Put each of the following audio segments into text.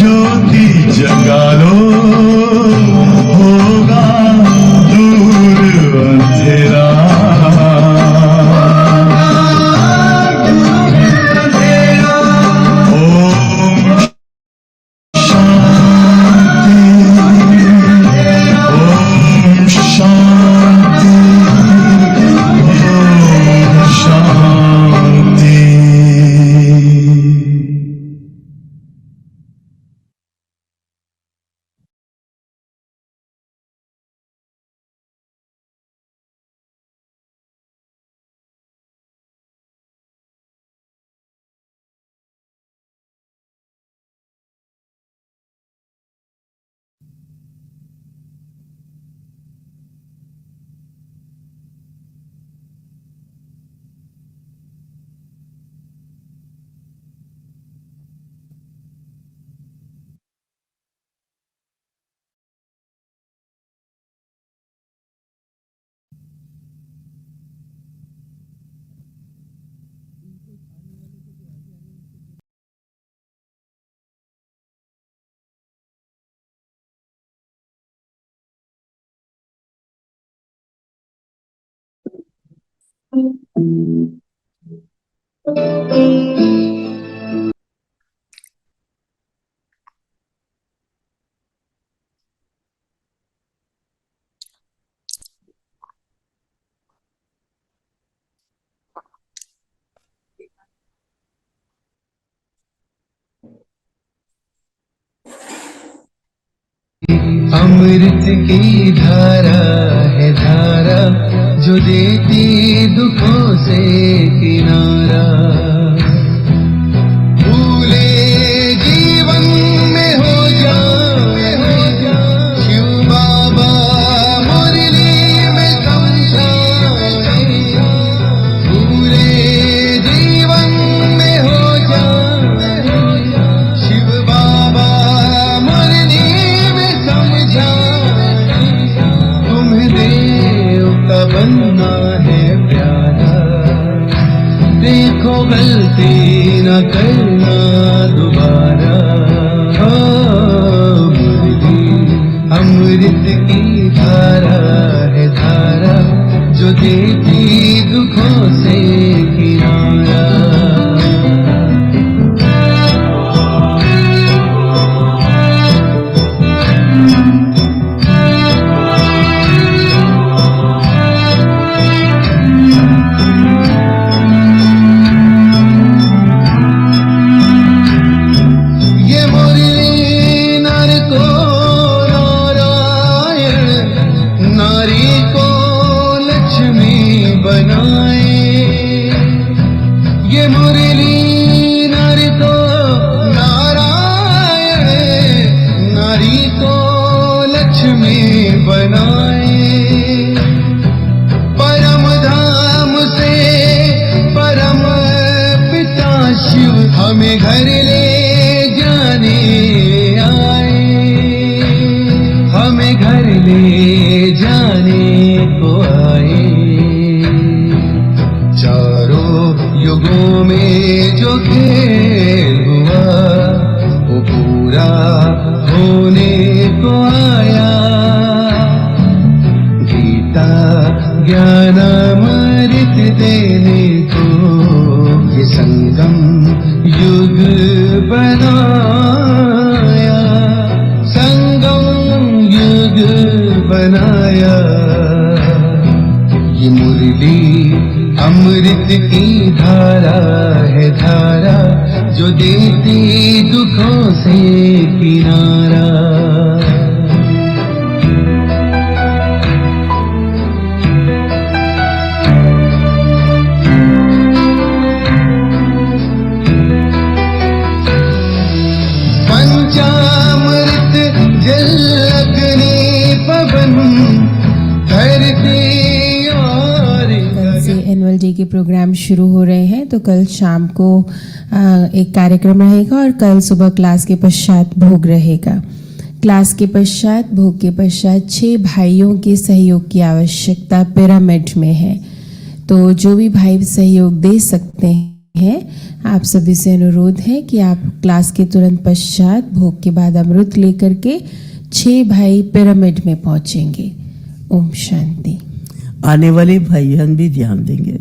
ज्योति जगा लो, होगा दूर अंधेरा। अमृत की धारा है धारा, जो देती दुखों से किनारा। भूले जीवन में हो जाए, शिव बाबा मुरली में समझाए। भूले जीवन में हो जाए, शिव बाबा मुरली में समझाए। तुम्हें देव का बनना है प्यारा, देखो गलती न करना दोबारा। मुरली अमृत की धारा है धारा, जो देती दुखों से किनारा। हमें घर ले जाने आए, हमें घर ले जाने को आए। चारों युगों में जो खेल हुआ, वो पूरा होने को आया। गीता ज्ञान अमृत देने को ये संगम युग बनाया, संगम युग बनाया। ये मुरली अमृत की धारा है धारा, जो देती दुखों से किनारा। एनुअल डे के प्रोग्राम शुरू हो रहे हैं, तो कल शाम को एक कार्यक्रम रहेगा और कल सुबह क्लास के पश्चात भोग रहेगा। क्लास के पश्चात भोग के पश्चात 6 भाइयों के सहयोग की आवश्यकता पिरामिड में है। तो जो भी भाई सहयोग दे सकते हैं हैं। आप सभी से अनुरोध है कि आप क्लास के तुरंत पश्चात भोग के बाद अमृत लेकर के 6 भाई पिरामिड में पहुंचेंगे। ओम शांति। आने वाले भाई बहन भी ध्यान देंगे,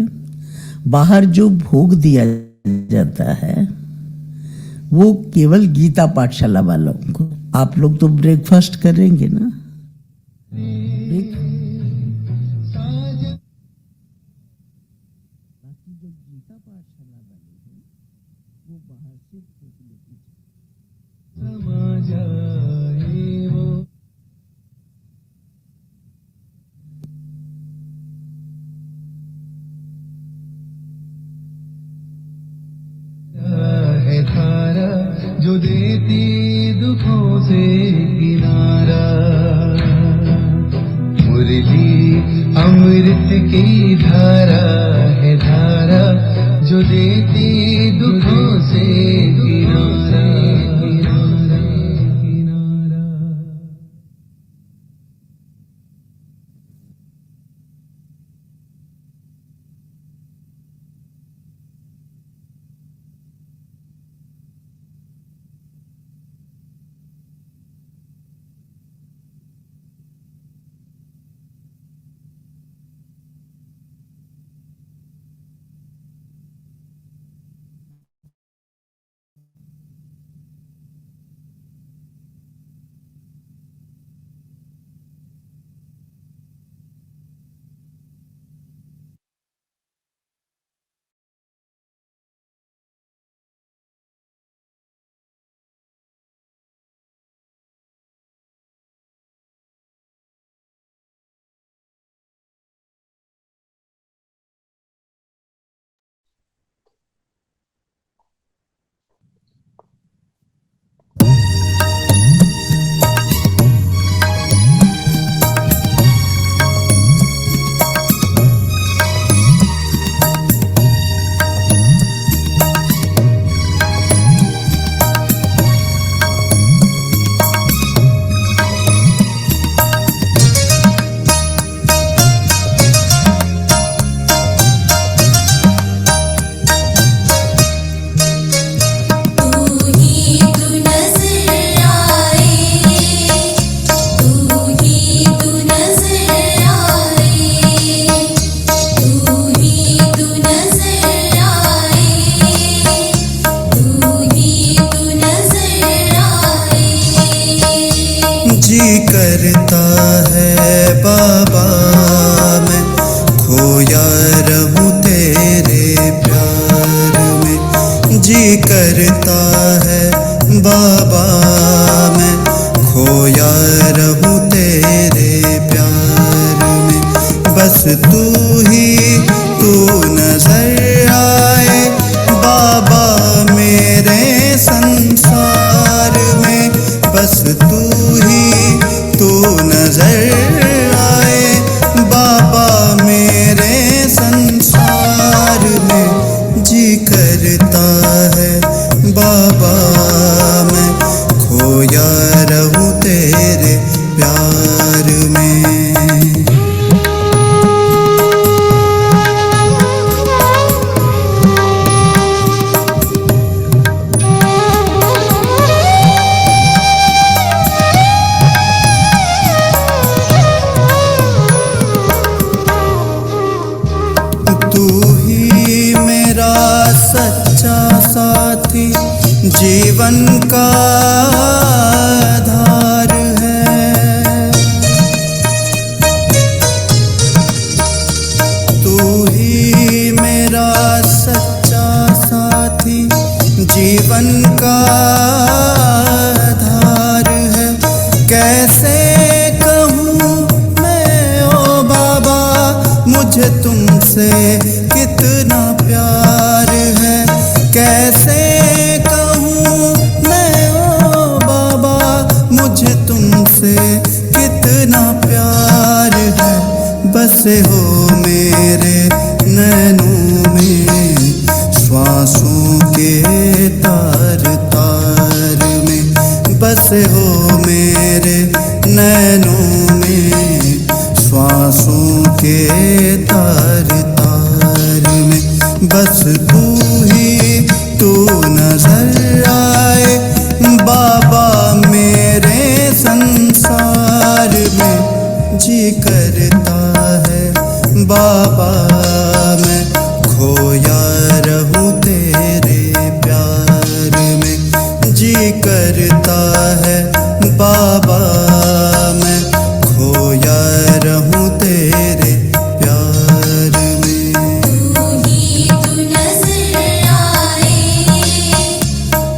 बाहर जो भोग दिया जाता है वो केवल गीता पाठशाला वालों को। आप लोग तो ब्रेकफास्ट करेंगे ना? है धारा जो देती दुखों से किनारा, मुरली अमृत की धारा है धारा जो देती दुखों से किनारा, किनारा, किनारा। करता है बाबा मैं खोया रहूं तेरे प्यार में। जी करता है बाबा मैं खोया रहूं तेरे प्यार में। बस तू नजर आए बाबा मेरे संसार में। बस तू नजर आए बाबा मेरे संसार में। जी करता है बाबा मैं खोया रहूं तेरे प्यार में। जीवन का आधार है तू ही मेरा सच्चा साथी। जीवन का आधार है कैसे कहूँ मैं ओ बाबा मुझे तुमसे कितना प्यार है। कैसे कितना प्यार है। बसे हो मेरे नैनों में श्वासों के तार तार में। बसे हो मेरे नैनों में श्वासों के तार तार में। बस तू ही जी करता है बाबा मैं खोया रहूं तेरे प्यार में। तू ही तू नजर आए,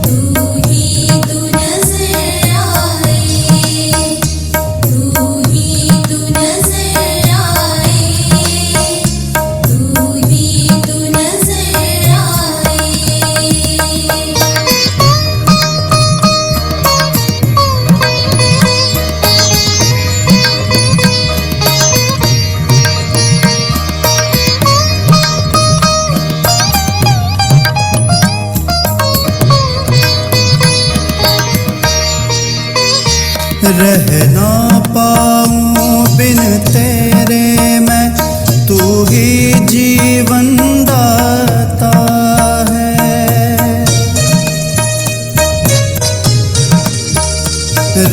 तू ही तू नजर आए, तू ही तू नजर आए, तू ही तू नजर आए। रह ना पाऊं बिन तेरे मैं, तू ही जीवन दाता है।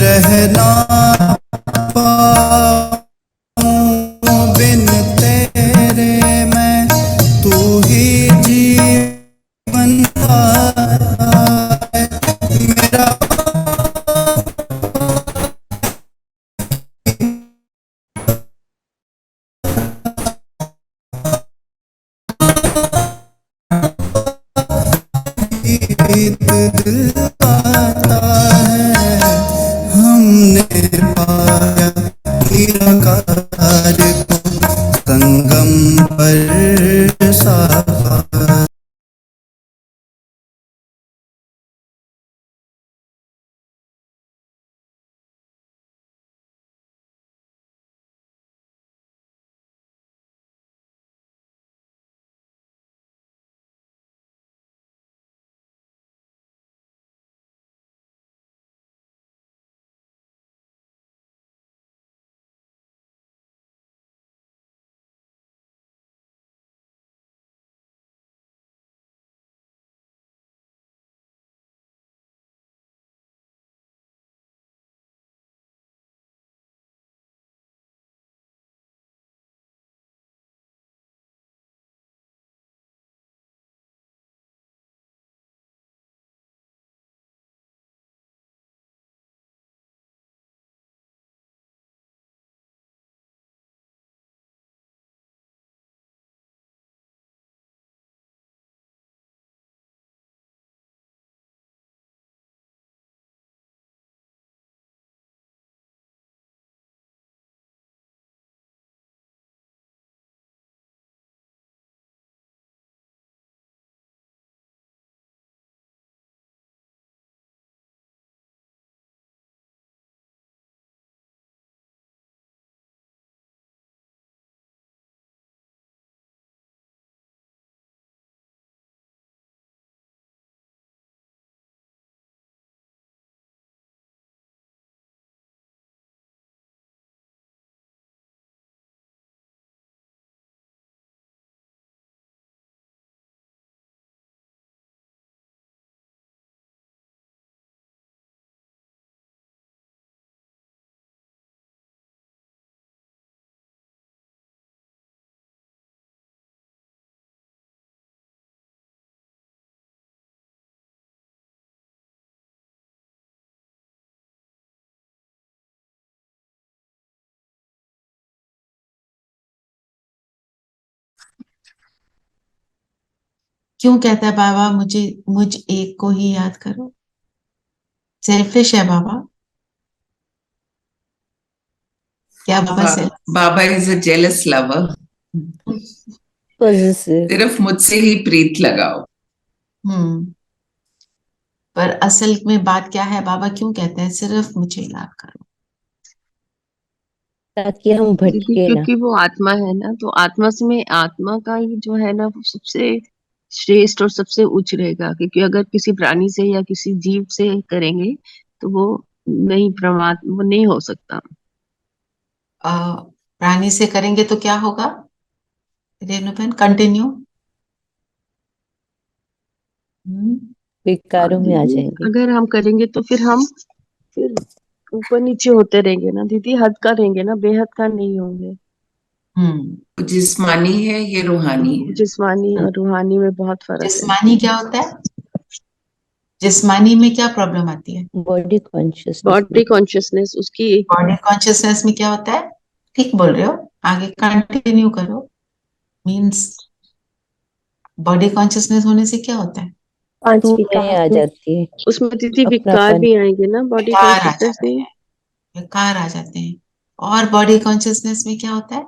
रह ना पाऊं बिन तेरे मैं, तू ही जीवन दाता है। मेरा गीत दिल आता है, हमने पाया निराकार को संगम पर साकार। क्यों कहता है बाबा मुझ एक को ही याद करो? सेल्फिश है बाबा? क्या बाबा बाबा is a jealous lover. possessive, सिर्फ मुझसे ही प्रीत लगाओ। पर असल में बात क्या है? बाबा क्यों कहते हैं सिर्फ मुझे याद करो? ताकि हम दीदी भटके ना। क्योंकि वो आत्मा है ना, तो आत्मा में आत्मा का ही जो है ना वो सबसे श्रेष्ठ और सबसे उच्च रहेगा। क्योंकि अगर किसी प्राणी से या किसी जीव से करेंगे तो वो नहीं, प्रमाद वो नहीं हो सकता। प्राणी से करेंगे तो क्या होगा? रेणुबेन कंटिन्यू। विकारों में आ दीदी जाएंगे। अगर हम करेंगे तो फिर ऊपर नीचे होते रहेंगे ना दीदी, हद का रहेंगे ना, बेहद का नहीं होंगे। जिस्मानी है, ये रूहानी है। जिस्मानी और रूहानी में बहुत फर्क है। जिस्मानी क्या होता है? जिस्मानी में क्या प्रॉब्लम आती है? बॉडी कॉन्शियस, बॉडी कॉन्शियसनेस उसकी बॉडी कॉन्शियसनेस में क्या होता है? ठीक बोल रहे हो, आगे कंटिन्यू करो। मीन्स बॉडी कॉन्शियसनेस होने से क्या होता है? पांच में आ जाती है, उसमें दीदी विकार अपनापन। भी आएंगे ना बॉडी विकार आ कॉन्शियसनेस जाते में। हैं, विकार आ जाते हैं। और बॉडी कॉन्शियसनेस में क्या होता है?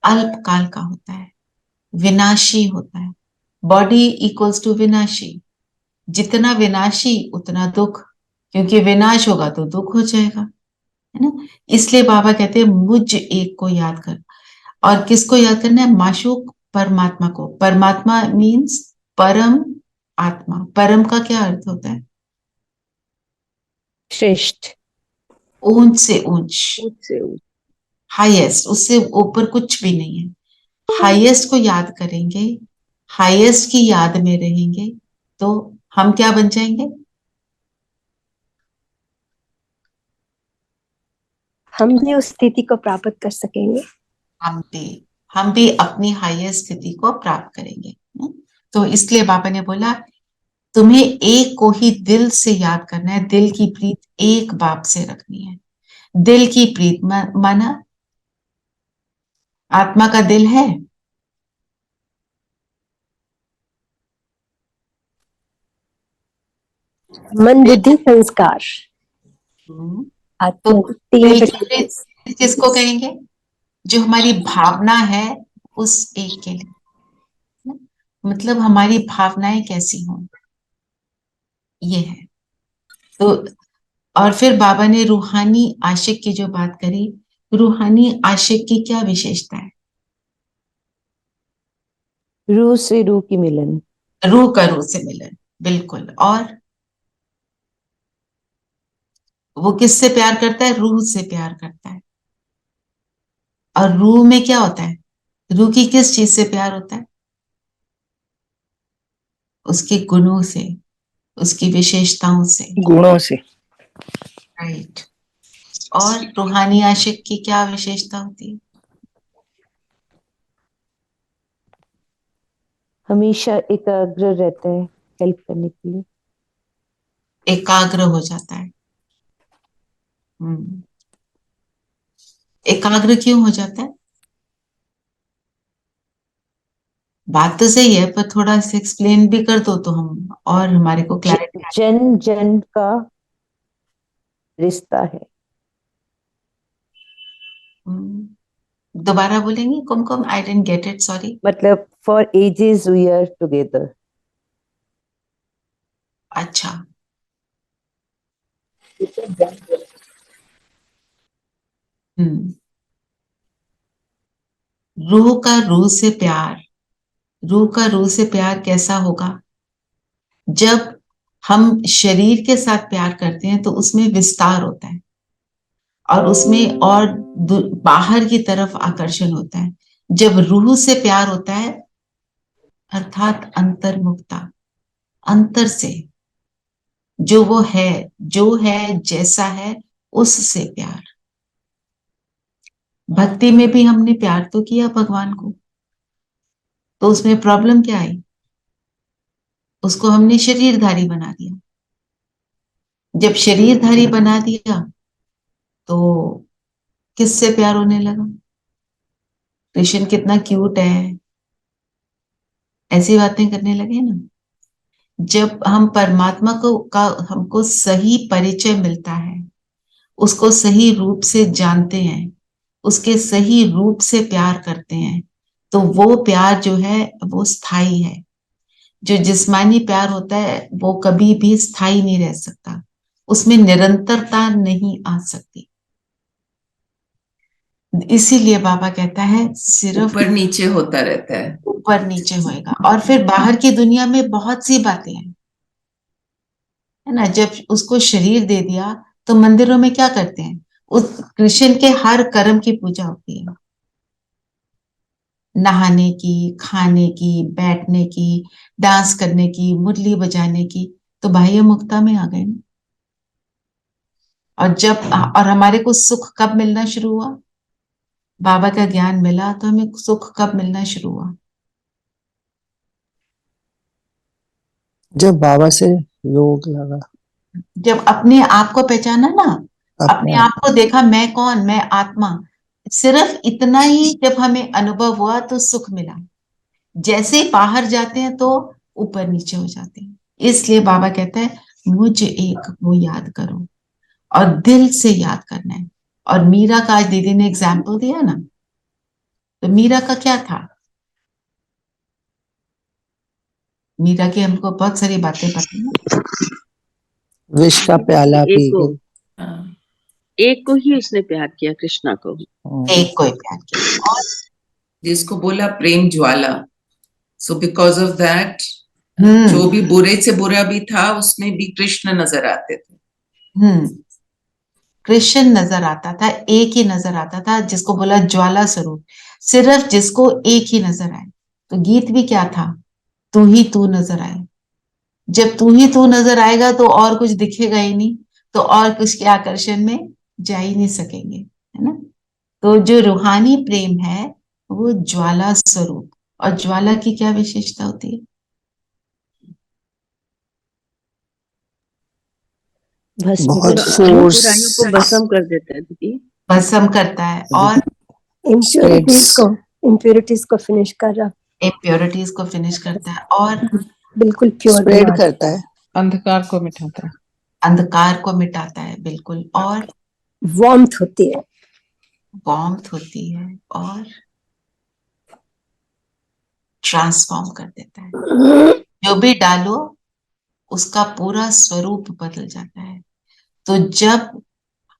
अल्पकाल का होता है, विनाशी होता है। बॉडी इक्वल्स टू विनाशी, जितना विनाशी उतना दुख, क्योंकि विनाश होगा तो दुख हो जाएगा, है ना। इसलिए बाबा कहते हैं मुझ एक को याद कर। और किसको याद करना है? माशूक परमात्मा को। परमात्मा मीन्स परम आत्मा। परम का क्या अर्थ होता है? श्रेष्ठ, ऊंच से ऊंच, उससे हाईएस्ट, उससे ऊपर कुछ भी नहीं है। हाईएस्ट को याद करेंगे, हाईएस्ट की याद में रहेंगे, तो हम क्या बन जाएंगे? हम भी उस स्थिति को प्राप्त कर सकेंगे। हम भी अपनी हाईएस्ट स्थिति को प्राप्त करेंगे। तो इसलिए बाबा ने बोला तुम्हें एक को ही दिल से याद करना है, दिल की प्रीत एक बाप से रखनी है। दिल की प्रीत माना आत्मा का दिल है, मन, बुद्धि, संस्कार, तो आत्मा, दिल तीन की प्रीत किसको कहेंगे? जो हमारी भावना है उस एक के लिए, मतलब हमारी भावनाएं कैसी हों, ये है। तो और फिर बाबा ने रूहानी आशिक की जो बात करी, रूहानी आशिक की क्या विशेषता है? रूह से रूह की मिलन, रूह का रूह से मिलन, बिल्कुल। और वो किससे प्यार करता है? रूह से प्यार करता है। और रूह में क्या होता है? रूह की किस चीज से प्यार होता है? उसके गुणों से, उसकी विशेषताओं से, गुणों से। राइट। और रूहानी आशिक की क्या विशेषता होती है? हमेशा एकाग्र रहता है हेल्प करने के लिए। एकाग्र हो जाता है। एकाग्र क्यों हो जाता है? बात तो सही है, पर थोड़ा सा एक्सप्लेन भी कर दो तो हम और हमारे को क्लैरिटी। जन जन का रिश्ता है। दोबारा बोलेंगे Kumkum? I didn't get it, sorry. मतलब for ages we are together. अच्छा, रूह का रूह से प्यार, रूह का रूह से प्यार कैसा होगा? जब हम शरीर के साथ प्यार करते हैं तो उसमें विस्तार होता है और उसमें और बाहर की तरफ आकर्षण होता है। जब रूह से प्यार होता है अर्थात अंतर्मुखता, अंतर से, जो वो है, जो है जैसा है उससे प्यार। भक्ति में भी हमने प्यार तो किया भगवान को, तो उसमें प्रॉब्लम क्या आई? उसको हमने शरीरधारी बना दिया। जब शरीरधारी बना दिया तो किससे प्यार होने लगा? कृष्ण कितना क्यूट है, ऐसी बातें करने लगे ना। जब हम परमात्मा को का हमको सही परिचय मिलता है, उसको सही रूप से जानते हैं, उसके सही रूप से प्यार करते हैं, तो वो प्यार जो है वो स्थायी है। जो जिस्मानी प्यार होता है वो कभी भी स्थायी नहीं रह सकता, उसमें निरंतरता नहीं आ सकती। इसीलिए बाबा कहता है सिर्फ ऊपर नीचे होता रहता है। ऊपर नीचे होएगा। और फिर बाहर की दुनिया में बहुत सी बातें हैं, है ना। जब उसको शरीर दे दिया तो मंदिरों में क्या करते हैं? उस कृष्ण के हर कर्म की पूजा होती है, नहाने की, खाने की, बैठने की, डांस करने की, मुरली बजाने की। तो बाह्य मुक्ता में आ गए ना। और हमारे को सुख कब मिलना शुरू हुआ? बाबा का ज्ञान मिला तो हमें सुख कब मिलना शुरू हुआ? जब बाबा से योग लगा, जब अपने आप को पहचाना ना, अपने अपने आप को देखा, मैं कौन, मैं आत्मा, सिर्फ इतना ही जब हमें अनुभव हुआ तो सुख मिला। जैसे ही बाहर जाते हैं तो ऊपर नीचे हो जाते हैं। इसलिए बाबा कहता है मुझ एक को याद करो, और दिल से याद करना है। और मीरा का आज दीदी ने एग्जाम्पल दिया ना, तो मीरा का क्या था? मीरा की हमको बहुत सारी बातें पता है। विष का प्याला पी एक को गई। एक को ही उसने प्यार किया, कृष्णा को। एक को ही प्यार किया। और जिसको बोला प्रेम ज्वाला, सो बिकॉज ऑफ दैट हम्म जो भी बुरे से बुरा भी था उसमें भी कृष्ण नजर आते थे। कृष्ण नजर आता था, एक ही नजर आता था, जिसको बोला ज्वाला स्वरूप, सिर्फ जिसको एक ही नजर आए। तो गीत भी क्या था? तू ही तू नजर आए। जब तू ही तू नजर आएगा तो और कुछ दिखेगा ही नहीं, तो और कुछ के आकर्षण में जा ही नहीं सकेंगे, है ना? तो जो रूहानी प्रेम है वो ज्वाला स्वरूप। और ज्वाला की क्या विशेषता होती है? बहुत बुराइयों फोर्स, को भस्म कर देता है दीदी। भस्म करता है, और इम्प्योरिटीज को फिनिश कर रहा, इम्प्योरिटीज को फिनिश करता है, और बिल्कुल प्योर स्प्रेड करता है, अंधकार को मिटाता है, अंधकार को मिटाता है, बिल्कुल। और वार्मथ होती है, वार्मथ होती है, और ट्रांसफॉर्म कर देता है। जो भी डालो उसका पूरा स्वरूप बदल जाता है। तो जब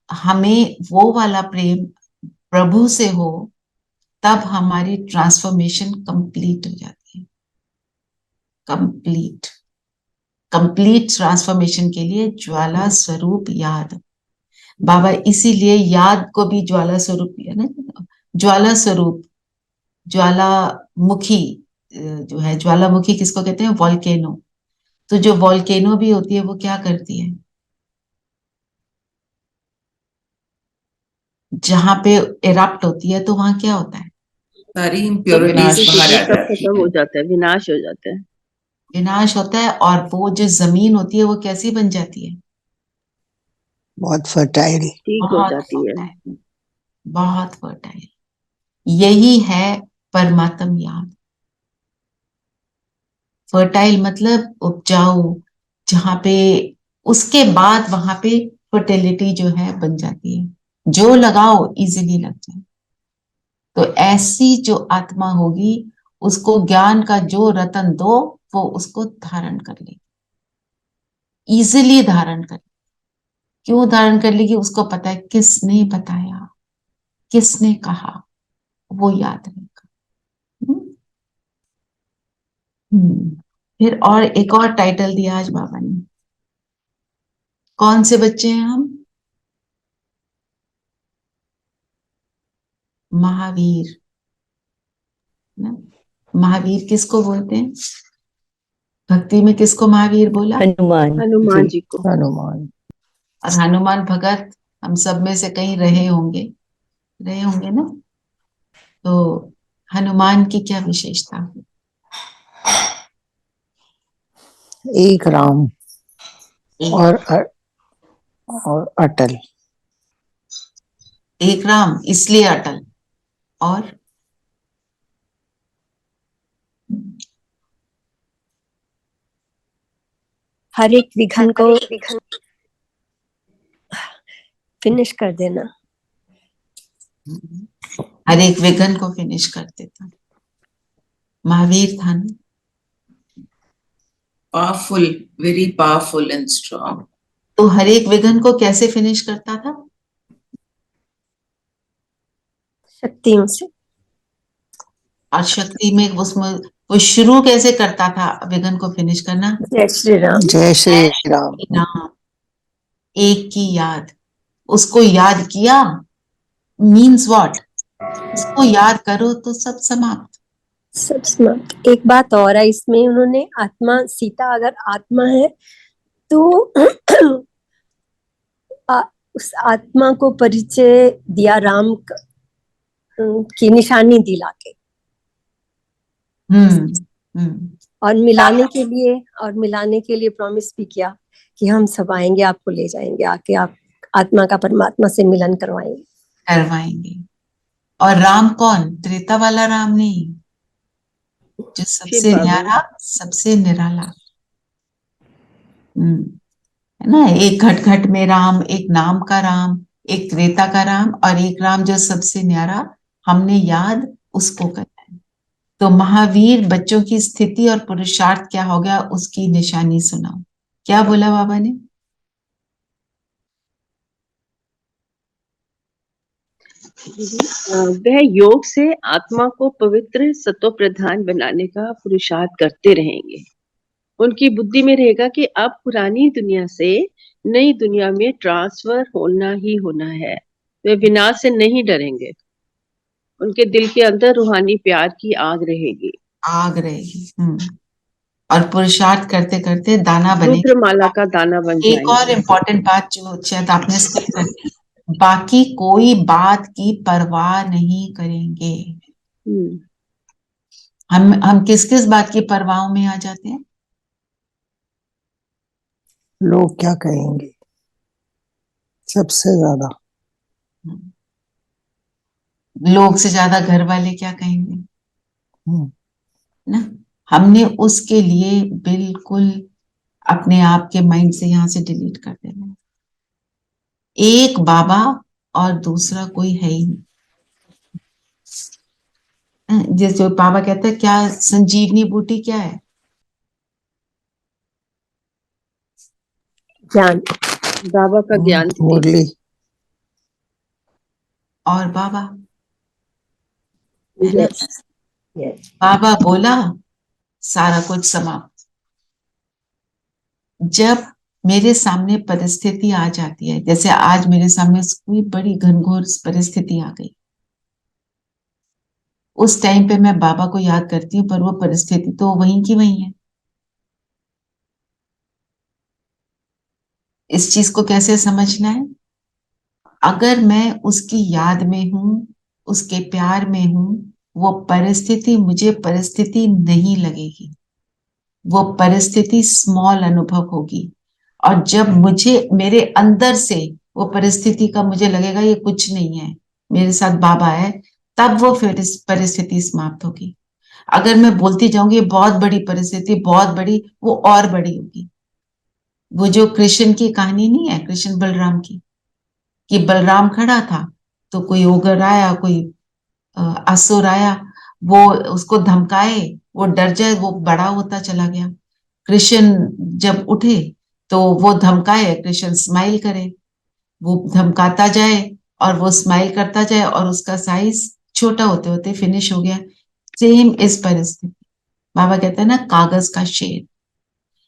हमें वो वाला प्रेम प्रभु से हो तब हमारी ट्रांसफॉर्मेशन कंप्लीट हो जाती है। कंप्लीट ट्रांसफॉर्मेशन के लिए ज्वाला स्वरूप याद। बाबा इसीलिए याद को भी ज्वाला स्वरूप है ना, ज्वाला स्वरूप, ज्वालामुखी जो है, ज्वालामुखी किसको कहते हैं? वॉल्केनो। तो जो वॉल्केनो भी होती है वो क्या करती है? जहां पे इरप्ट होती है तो वहां क्या होता है? सारी सब इम्प्योरिटीज चीजें बाहर आ सब जाती खत्म है। हो जाता है, विनाश हो जाता है। विनाश होता है। और वो जो जमीन होती है वो कैसी बन जाती है? बहुत फर्टाइल। ठीक हो बहुत जाती है। फर्टाइल, बहुत फर्टाइल। यही है परमात्म याद। फर्टाइल मतलब उपजाऊ, जहां पे उसके बाद वहां पे फर्टिलिटी जो है बन जाती है, जो लगाओ इजीली लग जाए। तो ऐसी जो आत्मा होगी उसको ज्ञान का जो रतन दो वो उसको धारण कर लेगी, इजीली धारण कर। क्यों धारण कर लेगी? उसको पता है किसने बताया, किसने कहा, वो याद रहेगा। हम्म। फिर और एक और टाइटल दिया आज बाबा ने। कौन से बच्चे हैं हम? महावीर ना? महावीर किसको बोलते हैं? भक्ति में किसको महावीर बोला? हनुमान जी को। हनुमान। और हनुमान भगत हम सब में से कहीं रहे होंगे ना? तो हनुमान की क्या विशेषता? एक राम और अटल। एक राम इसलिए अटल, और हर एक विघन को फिनिश कर देना, हर एक विघन को फिनिश कर देता। महावीर था ना? Powerful, very powerful and strong. तो हर एक विघन को कैसे फिनिश करता था? शक्तियों से। और शक्ति में उसमें वो शुरू कैसे करता था विघन को फिनिश करना? जय श्री राम। जय श्री राम। नाम, एक की याद। उसको याद किया मीन्स व्हाट? उसको याद करो तो सब समाप्त। सब समाप्त। एक बात और है इसमें, उन्होंने आत्मा, सीता अगर आत्मा है तो उस आत्मा को परिचय दिया राम की निशानी दिला के। और मिलाने के लिए प्रॉमिस भी किया कि हम सब आएंगे, आपको ले जाएंगे, आके आप आत्मा का परमात्मा से मिलन करवाएंगे। करवाएंगे। और राम कौन? त्रेता वाला राम नहीं, जो शिव सबसे बाबा। न्यारा, सबसे निराला। है ना, एक घट घट में राम, एक नाम का राम, एक त्रेता का राम, और एक राम जो सबसे न्यारा, हमने याद उसको करना है। तो महावीर बच्चों की स्थिति और पुरुषार्थ क्या हो गया, उसकी निशानी सुनाओ। क्या बोला बाबा ने? वह योग से आत्मा को पवित्र सत्व प्रधान बनाने का पुरुषार्थ करते रहेंगे। उनकी बुद्धि में रहेगा कि अब पुरानी दुनिया से नई दुनिया में ट्रांसफर होना ही होना है। वे विनाश से नहीं डरेंगे। उनके दिल के अंदर रूहानी प्यार की आग रहेगी। आग रहेगी। और पुरुषार्थ करते करते दाना बनेगी। रुद्रमाला का दाना बन एक और जाएंगे। इम्पोर्टेंट बात जो शायद आपने स्किप कर दी, बाकी कोई बात की परवाह नहीं करेंगे। हम्म, हम किस किस बात की परवाह में आ जाते हैं? लोग क्या कहेंगे, सबसे ज्यादा। लोग से ज्यादा घर वाले क्या कहेंगे, हम्म, ना। हमने उसके लिए बिल्कुल अपने आप के माइंड से यहां से डिलीट कर देना है। एक बाबा और दूसरा कोई है ही नहीं। जैसे बाबा कहते हैं, क्या संजीवनी बूटी क्या है? ज्ञान। बाबा का ज्ञान देते। मुरली। और बाबा, है ना? Yes yes. बाबा बोला, सारा कुछ समाप्त। जब मेरे सामने परिस्थिति आ जाती है, जैसे आज मेरे सामने कोई बड़ी घनघोर परिस्थिति आ गई, उस टाइम पे मैं बाबा को याद करती हूँ, पर वो परिस्थिति तो वहीं की वहीं है। इस चीज को कैसे समझना है? अगर मैं उसकी याद में हूं, उसके प्यार में हूं, वो परिस्थिति मुझे परिस्थिति नहीं लगेगी, वो परिस्थिति स्मॉल अनुभव होगी। और जब मुझे मेरे अंदर से वो परिस्थिति का मुझे लगेगा ये कुछ नहीं है, मेरे साथ बाबा है, तब वो फिर इस परिस्थिति समाप्त होगी। अगर मैं बोलती जाऊंगी ये बहुत बड़ी परिस्थिति, बहुत बड़ी, वो और बड़ी होगी। वो जो कृष्ण की कहानी नहीं है, कृष्ण बलराम की, कि बलराम खड़ा था तो कोई ओगर आया, कोई असुर आया, वो उसको धमकाए, वो डर जाए, वो बड़ा होता चला गया। कृष्ण जब उठे तो वो धमकाए, कृष्ण स्माइल करे, वो धमकाता जाए और वो स्माइल करता जाए, और उसका साइज छोटा होते होते फिनिश हो गया। सेम इस परिस्थिति, बाबा कहते हैं ना, कागज का शेर।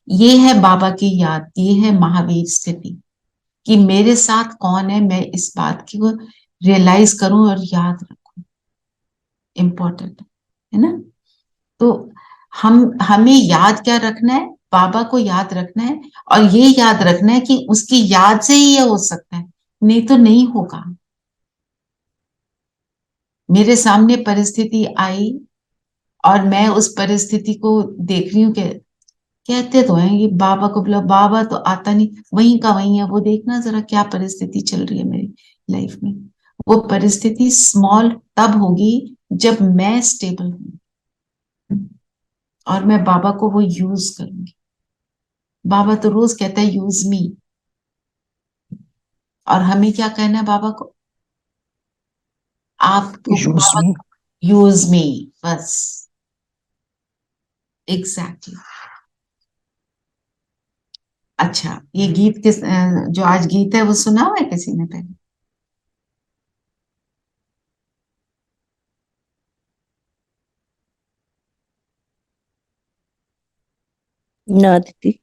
ये है बाबा की याद, ये है महावीर स्थिति, कि मेरे साथ कौन है, मैं इस बात की को रियलाइज करूं और याद रखूं। इम्पोर्टेंट है ना। तो हमें याद क्या रखना है? बाबा को याद रखना है, और ये याद रखना है कि उसकी याद से ही ये हो सकता है, नहीं तो नहीं होगा। मेरे सामने परिस्थिति आई और मैं उस परिस्थिति को देख रही हूँ कि कहते तो हैं ये बाबा को बुला, बाबा तो आता नहीं, वहीं का वहीं है, वो देखना जरा क्या परिस्थिति चल रही है मेरी लाइफ में। वो परिस्थिति स्मॉल तब होगी जब मैं स्टेबल हूं और मैं बाबा को वो यूज करूंगी। बाबा तो रोज कहता है यूज मी, और हमें क्या कहना है बाबा को? आपको यूज बाबा, मी। यूज मी, बस। एग्जैक्टली। अच्छा, ये गीत जो आज गीत है वो सुना हुआ है किसी ने पहले? ना दीदी।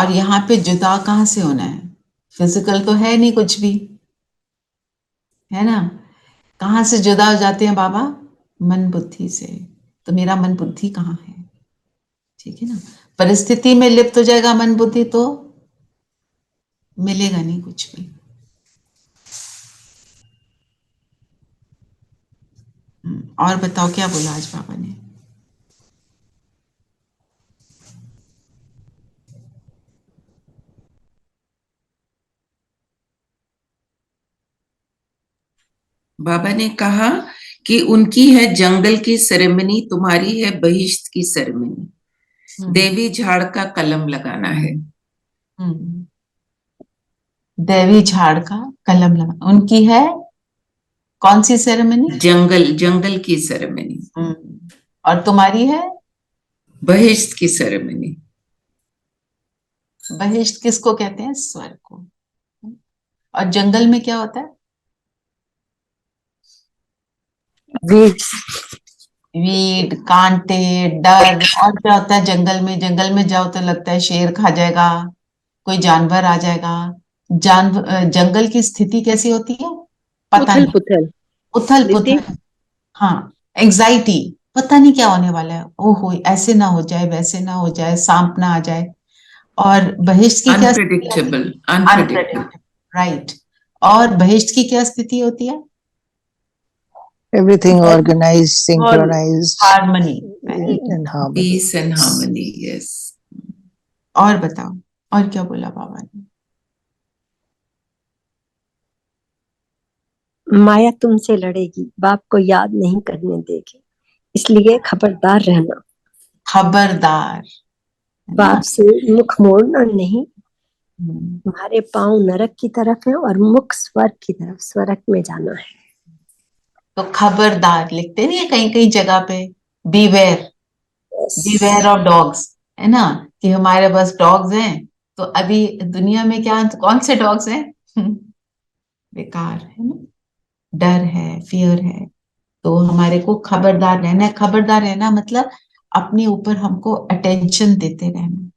और यहाँ पे जुदा कहाँ से होना है? फिजिकल तो है नहीं कुछ भी, है ना? कहाँ से जुदा हो जाते हैं बाबा? मन बुद्धि से। तो मेरा मन बुद्धि कहाँ है? ठीक है ना? परिस्थिति में लिप्त हो जाएगा मन बुद्धि तो मिलेगा नहीं कुछ भी। और बताओ क्या बोला आज बाबा ने? बाबा ने कहा कि उनकी है जंगल की सेरेमनी, तुम्हारी है बहिश्त की सेरेमनी। देवी झाड़ का कलम लगाना है। देवी झाड़ का कलम लगा, उनकी है कौन सी सेरेमनी? जंगल, जंगल की सेरेमनी। और तुम्हारी है बहिश्त की सेरेमनी। बहिष्ठ किसको कहते हैं? स्वर्ग को। और जंगल में क्या होता है? वीड्स, वीड, कांटे, डर। और क्या होता है जंगल में? जंगल में जाओ तो लगता है शेर खा जाएगा, कोई जानवर आ जाएगा। जंगल की स्थिति कैसी होती है? पता उथल नहीं, पुथल। उथल दीदी, पुथल। हाँ, एंजाइटी, पता नहीं क्या होने वाला है, ओहो ऐसे ना हो जाए, वैसे ना हो जाए, सांप ना आ जाए। और बहिष्ठ की क्या स्थिति होती है? Unpredictable, unpredictable. Unpredictable, right. और बहिष्ठ की क्या स्थिति होती है? everything organized, synchronized, harmony, and harmony. Peace and harmony, yes. और बताओ, और क्या बोला बाबा ने? माया तुमसे लड़ेगी, बाप को याद नहीं करने देगी, इसलिए खबरदार रहना। खबरदार, है ना? बाप से मुख मोड़ना नहीं। हम्म, तुम्हारे पांव नरक की तरफ है और मुख स्वर्ग की तरफ, स्वर्ग में जाना है। तो खबरदार लिखते नहीं है कहीं कहीं जगह पे, बीवेयर, बीवेयर ऑफ डॉग्स, है ना? कि हमारे पास डॉग्स हैं। तो अभी दुनिया में क्या, कौन से डॉग्स हैं? बेकार, है ना? डर है, फियर है। तो हमारे को खबरदार रहना है। खबरदार रहना मतलब अपने ऊपर हमको अटेंशन देते रहना।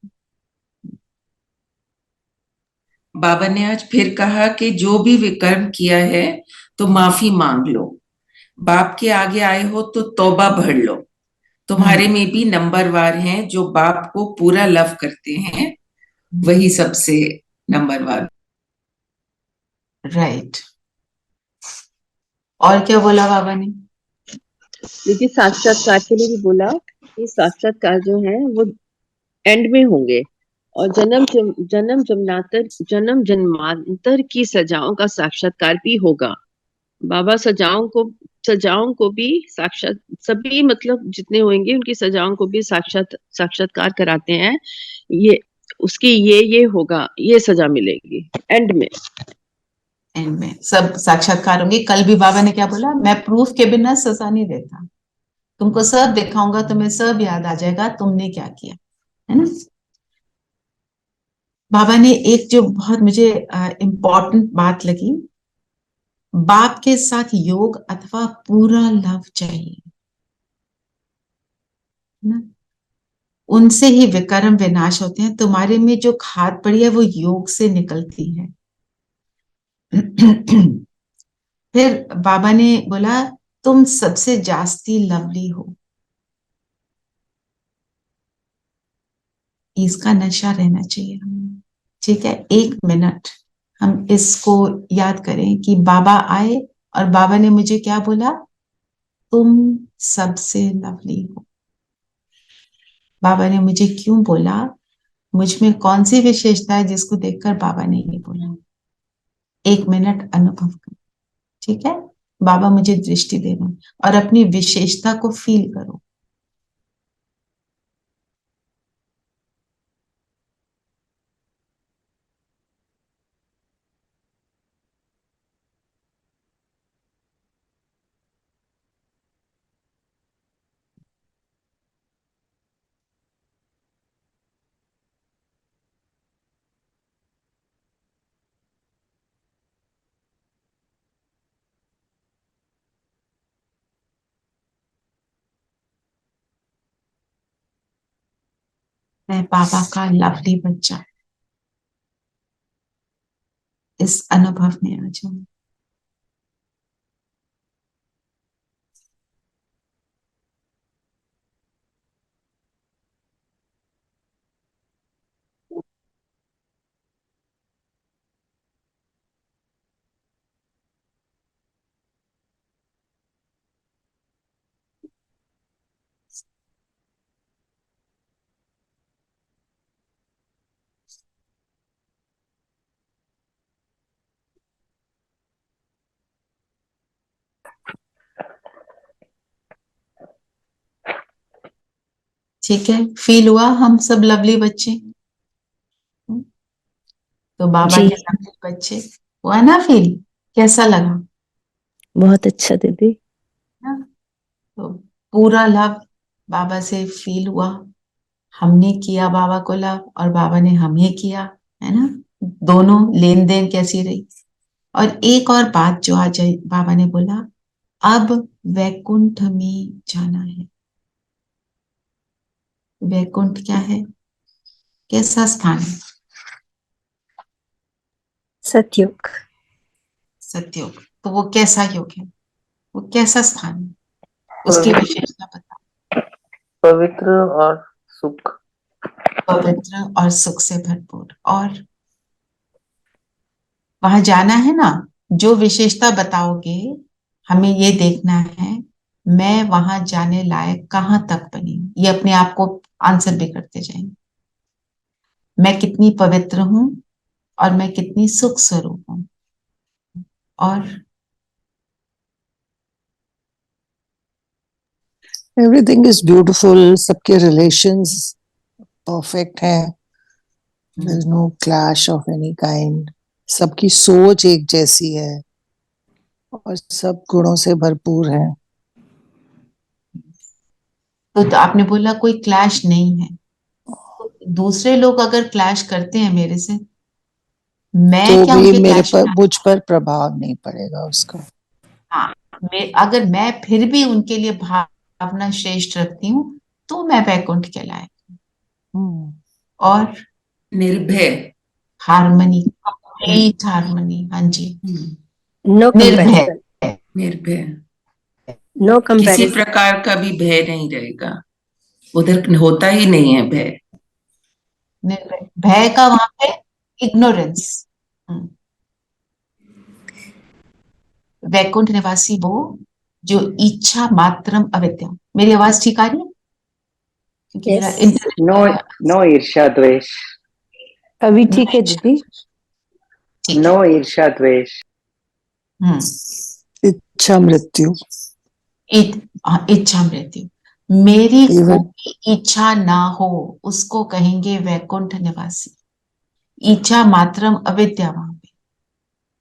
बाबा ने आज फिर कहा कि जो भी विकर्म किया है तो माफी मांग लो। बाप के आगे आए हो तो तौबा भर लो। तुम्हारे में भी नंबरवार हैं जो बाप को पूरा लव करते हैं, वही सबसे नंबरवार। राइट। और क्या बोला बाबा ने? देखिए, साक्षात्कार के लिए भी बोला कि साक्षात्कार जो है वो एंड में होंगे, और जन्म जन्मांतर की सजाओं का साक्षात्कार भी होगा। बाबा सजाओं को भी साक्षात, सभी मतलब जितने होंगे उनकी सजाओं को भी साक्षात्कार कराते हैं। ये उसकी ये होगा, ये सजा मिलेगी एंड में। एंड में सब साक्षात्कार होंगे। कल भी बाबा ने क्या बोला? मैं प्रूफ के बिना सजा नहीं देता, तुमको सब दिखाऊंगा, तुम्हें सब याद आ जाएगा तुमने क्या किया, है ना? बाबा ने एक जो बहुत मुझे इम्पोर्टेंट बात लगी, बाप के साथ योग अथवा पूरा लव चाहिए, है ना? उनसे ही विकर्म विनाश होते हैं। तुम्हारे में जो खाद पड़ी है वो योग से निकलती है। फिर बाबा ने बोला तुम सबसे जास्ती लवली हो। इसका नशा रहना चाहिए हमें। ठीक है, 1 मिनट हम इसको याद करें कि बाबा आए और बाबा ने मुझे क्या बोला? तुम सबसे लवली हो। बाबा ने मुझे क्यों बोला? मुझ में कौन सी विशेषता है जिसको देखकर बाबा ने ये बोला? 1 मिनट अनुभव करो, ठीक है? बाबा मुझे दृष्टि दे रहे हैं और अपनी विशेषता को फील करो। मैं बाबा का लवली बच्चा, इस अनुभव में आ जाओ। ठीक है, फील हुआ हम सब लवली बच्चे? तो बाबा जी के लवली बच्चे, हुआ ना फील? कैसा लगा बहुत अच्छा दीदी। ना? तो पूरा लव बाबा से फील हुआ, हमने किया बाबा को लव और बाबा ने हमें किया, है ना? दोनों लेन देन कैसी रही। और एक और बात जो आज बाबा ने बोला, अब वैकुंठ में जाना है। वैकुंठ क्या है? कैसा स्थान है? सतयुग। सतयुग। तो वो कैसा युग है? वो कैसा स्थान है? उसकी विशेषता बता। पवित्र और सुख। पवित्र और सुख से भरपूर। और वहां जाना है ना, जो विशेषता बताओगे हमें ये देखना है, मैं वहां जाने लायक कहाँ तक बनी हूं। ये अपने आप को आंसर भी करते जाएंगे। मैं कितनी पवित्र हूं और मैं कितनी सुख स्वरूप हूं। और एवरीथिंग इज ब्यूटीफुल, सबके रिलेशंस परफेक्ट हैं, there is no clash of any kind, सबकी सोच एक जैसी है और सब गुणों से भरपूर है। तो आपने बोला कोई क्लैश नहीं है, तो दूसरे लोग अगर क्लैश करते हैं मेरे से, मैं तो क्या भी उनके मेरे क्लैश पर में? मुझ पर प्रभाव नहीं पड़ेगा उसका। हाँ, अगर मैं फिर भी उनके लिए भावना श्रेष्ठ रखती हूँ तो मैं वैकुंठ कहलाए। और निर्भय। Harmony, complete harmony. हाँ जी, नो निर्भय। कंपैरिजन, निर्भय, नो किसी कंपैरिजन। प्रकार का भी भय नहीं रहेगा, उधर होता ही नहीं है भय। निर्भय, भय का वहां पे इग्नोरेंस। वैकुंठ निवासी वो जो इच्छा मात्रम अविद्या। मेरी आवाज ठीक आ रही है? क्योंकि मेरा यस, इंटरनेट नो, नो ईर्ष्या द्वेष। अभी ठीक है दीदी। ठीक है। नो ईर्ष्या द्वेष। इच्छा मृत्यु। इच्छा मृत्यु। मेरी Even कोई इच्छा ना हो उसको कहेंगे वैकुंठ निवासी। इच्छा मात्रम अविद्या वहां पे।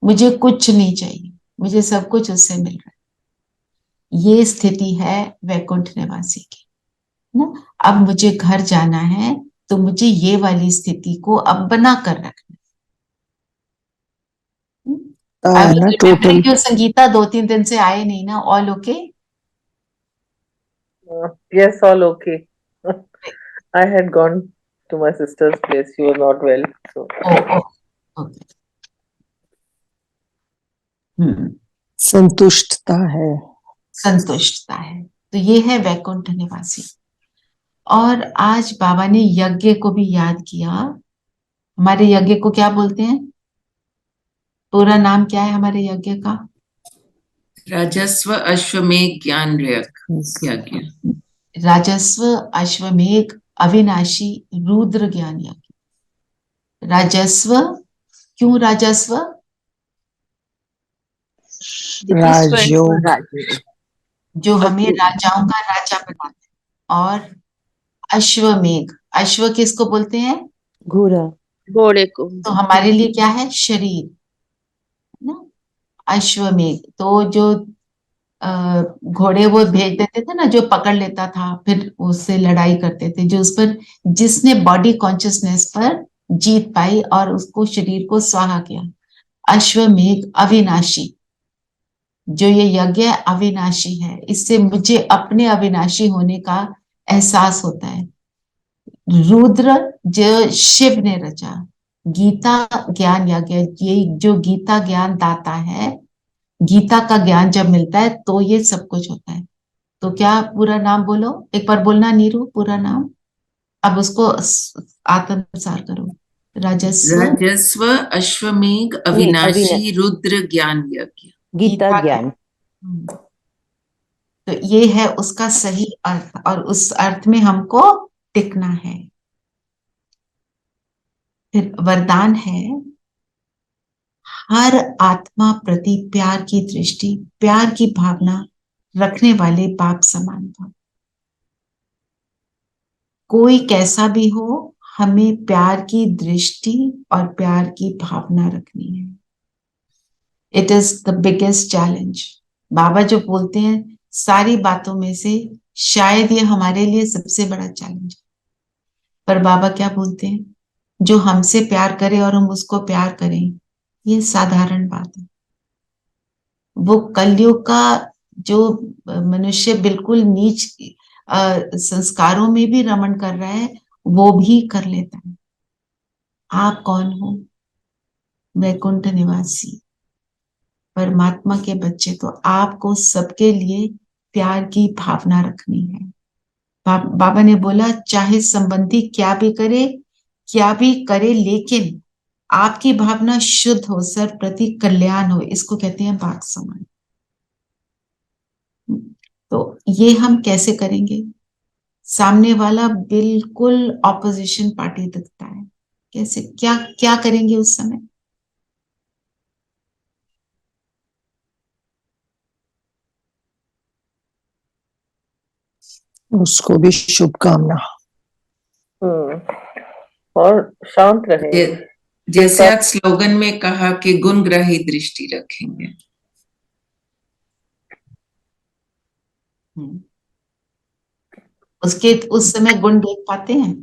मुझे कुछ नहीं चाहिए, मुझे सब कुछ उससे मिल रहा है। ये स्थिति है वैकुंठ निवासी की ना। अब मुझे घर जाना है तो मुझे ये वाली स्थिति को अब बना कर रखना है। है ना टोटल। क्यों संगीता 2-3 दिन से आए नहीं ना? All okay? Yes, all okay. I had gone to my sister's place. She was not well, so okay. संतुष्टता है। संतुष्टता है। तो ये है वैकुंठ निवासी। और आज बाबा ने यज्ञ को भी याद किया। हमारे यज्ञ को क्या बोलते हैं? पूरा नाम क्या है हमारे यज्ञ का? राजस्व अश्वमेध ज्ञान यज्ञ। राजस्व अश्वमेघ अविनाशी रुद्र ज्ञान यज्ञ। राजस्व, क्यों राजस्व? राजयोग, जो हमें राजाओं का राजा बनाता है। और अश्वमेघ, अश्व किसको बोलते हैं? घोड़ा। घोड़े को। तो हमारे लिए क्या है? शरीर, है ना? अश्वमेघ तो जो घोड़े वो भेज देते थे ना, जो पकड़ लेता था फिर उससे लड़ाई करते थे, जो उस पर, जिसने बॉडी कॉन्शियसनेस पर जीत पाई और उसको शरीर को स्वाहा किया। अश्वमेघ अविनाशी, जो ये यज्ञ अविनाशी है, इससे मुझे अपने अविनाशी होने का एहसास होता है। रुद्र जो शिव ने रचा, गीता ज्ञान या ये जो गीता ज्ञान दाता है, गीता का ज्ञान जब मिलता है तो ये सब कुछ होता है। तो क्या पूरा नाम बोलो, एक बार बोलना नीरू, पूरा नाम। अब उसको आत्मसार करो। राजस्व राजस्व अश्वमेघ नहीं, अविनाशी रुद्र ज्ञान यज्ञ। गीता ज्ञान। तो ये है उसका सही अर्थ, और उस अर्थ में हमको टिकना है। फिर वरदान है, हर आत्मा प्रति प्यार की दृष्टि, प्यार की भावना रखने वाले बाप समान भाव। कोई कैसा भी हो, हमें प्यार की दृष्टि और प्यार की भावना रखनी है। It is the biggest challenge. बाबा जो बोलते हैं सारी बातों में से शायद ये हमारे लिए सबसे बड़ा चैलेंज है। पर बाबा क्या बोलते हैं, जो हमसे प्यार करे और हम उसको प्यार करें, ये साधारण बात है। वो कलयुग का जो मनुष्य बिल्कुल नीच संस्कारों में भी रमण कर रहा है, वो भी कर लेता है। आप कौन हो? वैकुंठ निवासी परमात्मा के बच्चे, तो आपको सबके लिए प्यार की भावना रखनी है। बाबा ने बोला चाहे संबंधी क्या भी करे, लेकिन आपकी भावना शुद्ध हो, सर प्रति कल्याण हो, इसको कहते हैं बाप समान। तो ये हम कैसे करेंगे? सामने वाला बिल्कुल ऑपोजिशन पार्टी दिखता है, कैसे, क्या क्या करेंगे उस समय? उसको भी शुभकामना। और शांत रहेंगे। जैसे आज स्लोगन में कहा कि गुणग्राही दृष्टि रखेंगे। उसके उस समय गुण देख पाते हैं?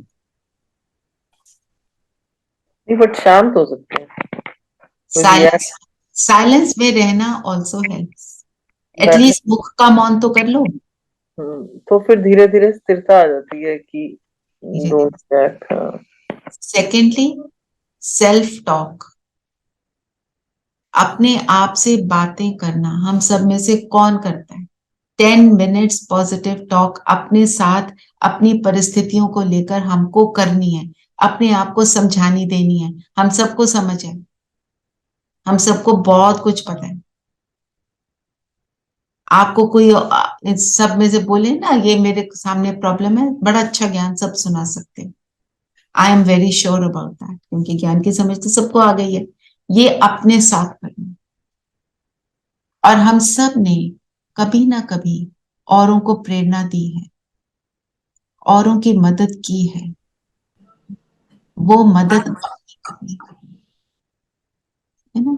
नहीं, बट शांत हो सकते हैं। साइलेंस में रहना ऑल्सो हेल्प्स। एटलीस्ट मुख का मौन तो कर लो। तो फिर धीरे धीरे स्थिरता आ जाती है कि don't react. Secondly, self talk, अपने आप से बातें करना। हम सब में से कौन करता है? 10 मिनट्स पॉजिटिव टॉक अपने साथ, अपनी परिस्थितियों को लेकर हमको करनी है, अपने आप को समझानी देनी है। हम सबको समझ है, हम सबको बहुत कुछ पता है। आपको कोई सब में से बोले ना ये मेरे सामने प्रॉब्लम है, बड़ा अच्छा ज्ञान सब सुना सकते हैं। I am very sure about that, क्योंकि ज्ञान की समझ तो सबको आ गई है। ये अपने साथ करना। और हम सब ने कभी ना कभी औरों को प्रेरणा दी है, औरों की मदद की है, वो मदद है ना।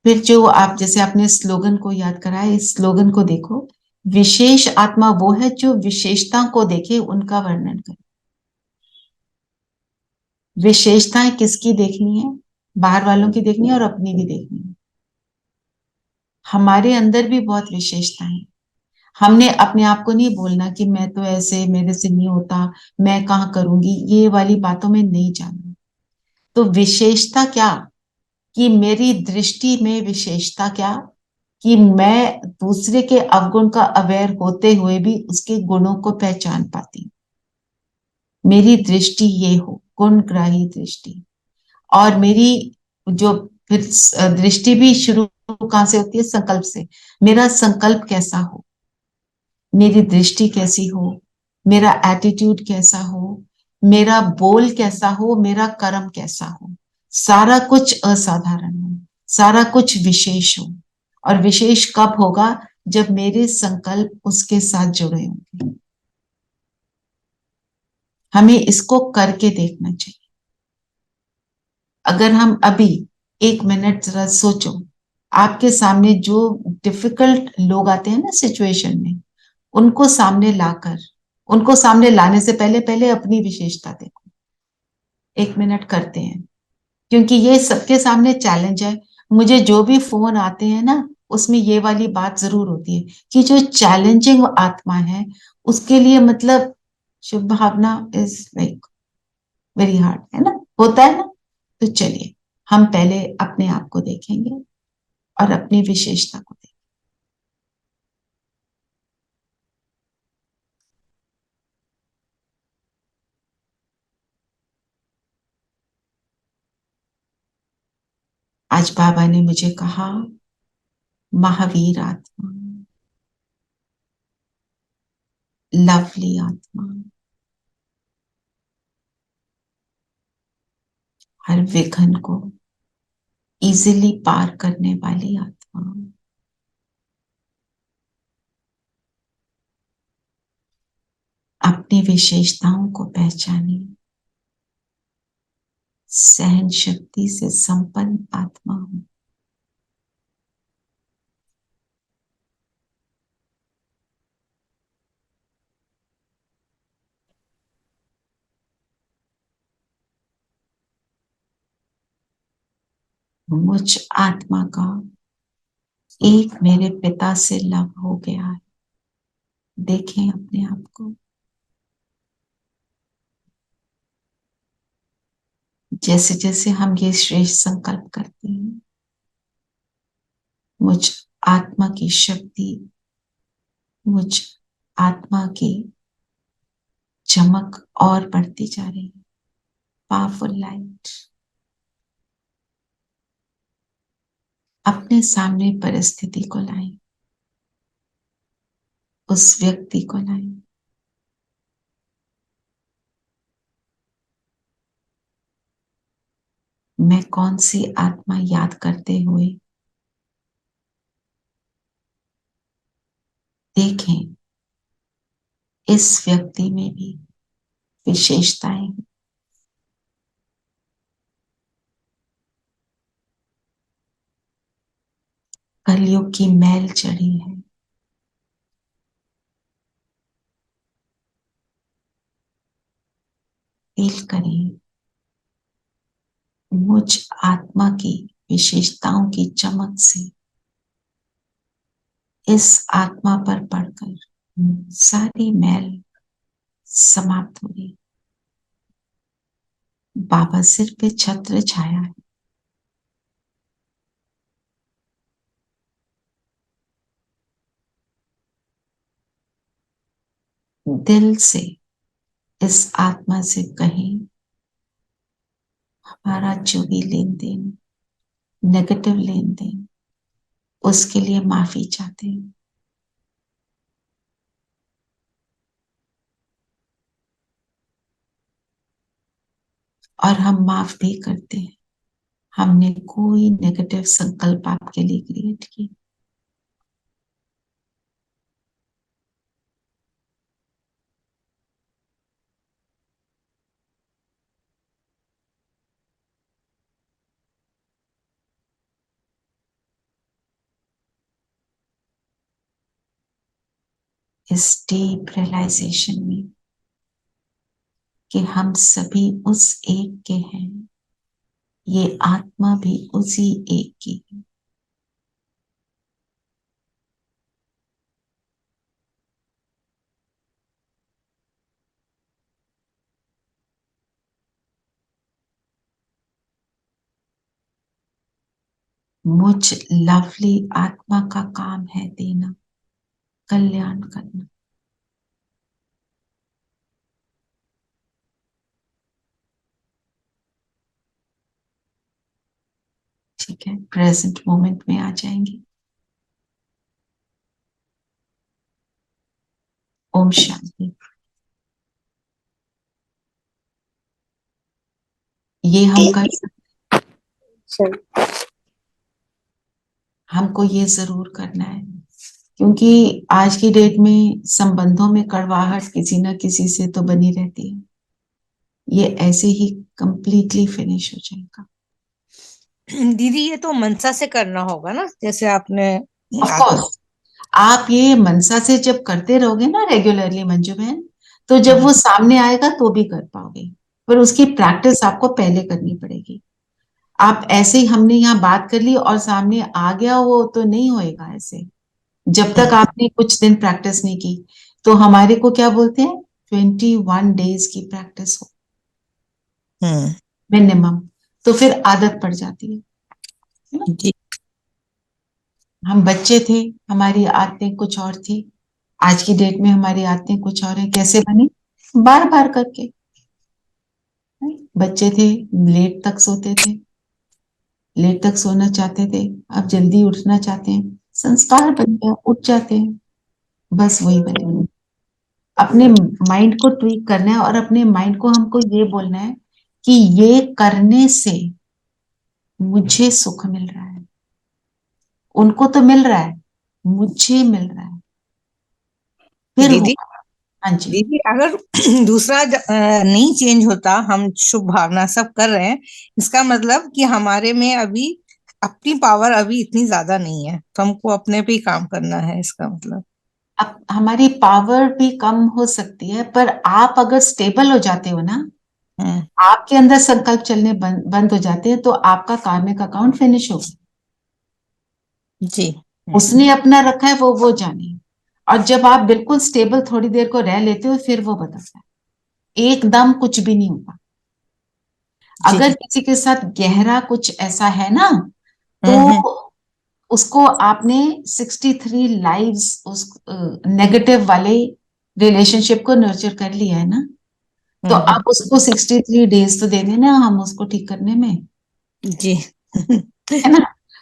फिर जो आप जैसे आपने स्लोगन को याद कराया, इस स्लोगन को देखो, विशेष आत्मा वो है जो विशेषता को देखे, उनका वर्णन करे। विशेषताएं किसकी देखनी है? बाहर वालों की देखनी है और अपनी भी देखनी है। हमारे अंदर भी बहुत विशेषताएं हैं। हमने अपने आप को नहीं बोलना कि मैं तो ऐसे, मेरे से नहीं होता, मैं कहाँ करूंगी, ये वाली बातों में नहीं जाना। तो विशेषता क्या? कि मेरी दृष्टि में विशेषता क्या, कि मैं दूसरे के अवगुण का अवेयर होते हुए भी उसके गुणों को पहचान पाती हूँ। मेरी दृष्टि ये हो, गुणग्राही दृष्टि। और मेरी जो फिर दृष्टि भी शुरू कहां से होती है? संकल्प से। मेरा संकल्प कैसा हो, मेरी दृष्टि कैसी हो, मेरा एटीट्यूड कैसा हो, मेरा बोल कैसा हो, मेरा कर्म कैसा हो। सारा कुछ असाधारण हो, सारा कुछ विशेष हो। और विशेष कब होगा? जब मेरे संकल्प उसके साथ जुड़े होंगे। हमें इसको करके देखना चाहिए। अगर हम अभी 1 मिनट जरा सोचो, आपके सामने जो डिफिकल्ट लोग आते हैं ना सिचुएशन में, उनको सामने लाकर, उनको सामने लाने से पहले पहले अपनी विशेषता देखो। 1 मिनट करते हैं, क्योंकि ये सबके सामने चैलेंज है। मुझे जो भी फोन आते हैं ना, उसमें ये वाली बात जरूर होती है कि जो चैलेंजिंग आत्मा है उसके लिए मतलब शुभ भावना इज लाइक वेरी हार्ड, है ना। होता है ना। तो चलिए हम पहले अपने आप को देखेंगे और अपनी विशेषता को देखेंगे। आज बाबा ने मुझे कहा, महावीर आत्मा, लवली आत्मा, हर विघन को इजीली पार करने वाली आत्मा, अपनी विशेषताओं को पहचानिए, सहन शक्ति से संपन्न आत्मा हूं। मुझ आत्मा का एक मेरे पिता से लव हो गया है। देखें अपने आप को, जैसे जैसे हम ये श्रेष्ठ संकल्प करते हैं, मुझ आत्मा की शक्ति, मुझ आत्मा की चमक और बढ़ती जा रही है। पावरफुल लाइट अपने सामने परिस्थिति को लाएं, उस व्यक्ति को लाएं, मैं कौन सी आत्मा याद करते हुए देखें इस व्यक्ति में भी विशेषताएं हैं। कलयुग की मैल चढ़ी है, फील करिए मुझ आत्मा की विशेषताओं की चमक से इस आत्मा पर पड़कर सारी मैल समाप्त हो गई। बाबा सिर पे छत्र छाया है, दिल से इस आत्मा से कहें, हमारा जो भी लेन देन, नेगेटिव लेन देन, उसके लिए माफी चाहते हैं। और हम माफ भी करते हैं, हमने कोई नेगेटिव संकल्प आपके लिए क्रिएट किया। इस डीप रियलाइजेशन में कि हम सभी उस एक के हैं, ये आत्मा भी उसी एक की है। मुझ लवली आत्मा का काम है देना, कल्याण करना। ठीक है, प्रेजेंट मोमेंट में आ जाएंगे। ओम शांति। ये हम कर सकते, हमको ये जरूर करना है, क्योंकि आज की डेट में संबंधों में कड़वाहट किसी ना किसी से तो बनी रहती है। ये ऐसे ही कंप्लीटली फिनिश हो जाएगा। दीदी ये तो मनसा से करना होगा ना, जैसे आपने ऑफ कोर्स आप ये मनसा से जब करते रहोगे ना रेगुलरली मंजू बहन, तो जब वो सामने आएगा तो भी कर पाओगे, पर उसकी प्रैक्टिस आपको पहले करनी पड़ेगी। आप ऐसे ही हमने यहाँ बात कर ली और सामने आ गया वो तो नहीं होएगा ऐसे, जब तक आपने कुछ दिन प्रैक्टिस नहीं की। तो हमारे को क्या बोलते हैं, 21 डेज की प्रैक्टिस हो। मिनिमम, तो फिर आदत पड़ जाती है ना। जी हम बच्चे थे, हमारी आदतें कुछ और थी, आज की डेट में हमारी आदतें कुछ और है। कैसे बनी? बार बार करके। बच्चे थे, लेट तक सोते थे, लेट तक सोना चाहते थे, अब जल्दी उठना चाहते हैं, संस्कार बन गया, उठ जाते हैं। बस वही बने। अपने माइंड को ट्वीक करना है और अपने माइंड को हमको ये बोलना है कि ये करने से मुझे सुख मिल रहा है, उनको तो मिल रहा है, मुझे मिल रहा है, फिर दीदी, होगा। हाँ जी। दीदी अगर दूसरा नहीं चेंज होता, हम शुभ भावना सब कर रहे हैं, इसका मतलब कि हमारे में अभी अपनी पावर अभी इतनी ज्यादा नहीं है, तो हमको अपने पे ही काम करना है, इसका मतलब। अब हमारी पावर भी कम हो सकती है, पर आप अगर स्टेबल हो जाते हो ना, आपके अंदर संकल्प चलने बंद हो जाते हैं, तो आपका कार्मिक अकाउंट फिनिश होगा। जी उसने अपना रखा है, वो जाने। और जब आप बिल्कुल स्टेबल थोड़ी देर को रह लेते हो, फिर वो बदलता है। एकदम कुछ भी नहीं होगा। अगर किसी के साथ गहरा कुछ ऐसा है ना, तो उसको आपने 63 लाइव्स उस नेगेटिव वाले रिलेशनशिप को नर्चर कर लिया है ना, तो आप उसको 63 डेज तो दे देना हम उसको ठीक करने में, जी है ना।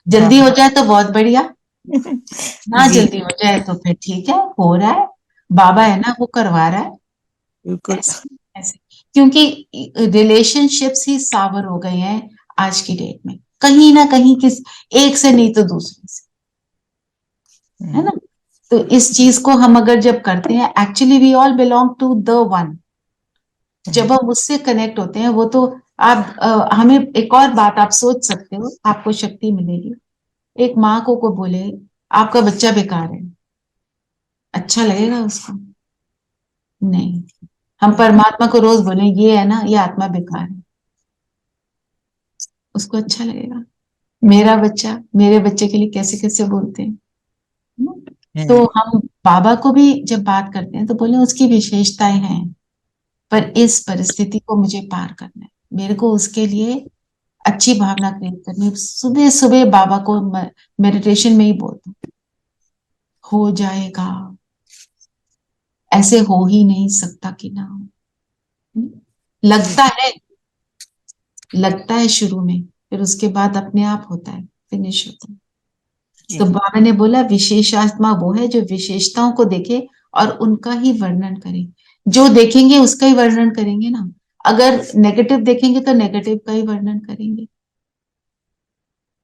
जल्दी हो जाए तो बहुत बढ़िया, ना जी जल्दी हो जाए तो फिर ठीक है, हो रहा है, बाबा है ना, वो करवा रहा है। बिल्कुल। ऐसे क्योंकि रिलेशनशिप्स ही सावर हो गए हैं आज की डेट में, कहीं ना कहीं किस एक से नहीं तो दूसरे से, है ना। तो इस चीज को हम अगर जब करते हैं, actually we all belong to the one. जब हम उससे कनेक्ट होते हैं, वो तो आप हमें एक और बात आप सोच सकते हो, आपको शक्ति मिलेगी। एक माँ को बोले आपका बच्चा बेकार है, अच्छा लगेगा उसको? नहीं। हम परमात्मा को रोज बोले ये है ना, ये आत्मा बेकार है, उसको अच्छा लगेगा। मेरा बच्चा मेरे बच्चे के लिए कैसे कैसे बोलते हैं ना? तो हम बाबा को भी जब बात करते हैं तो बोले उसकी विशेषताएं हैं, पर इस परिस्थिति को मुझे पार करना है, मेरे को उसके लिए अच्छी भावना क्रिएट करनी है। सुबह सुबह बाबा को मेडिटेशन में ही बोलते हैं, हो जाएगा, ऐसे हो ही नहीं सकता कि ना हो। लगता है शुरू में, फिर उसके बाद अपने आप होता है, फिनिश होता है। तो बाबा ने बोला विशेषात्मा वो है जो विशेषताओं को देखे और उनका ही वर्णन करे। जो देखेंगे उसका ही वर्णन करेंगे ना, अगर नेगेटिव देखेंगे तो नेगेटिव का ही वर्णन करेंगे,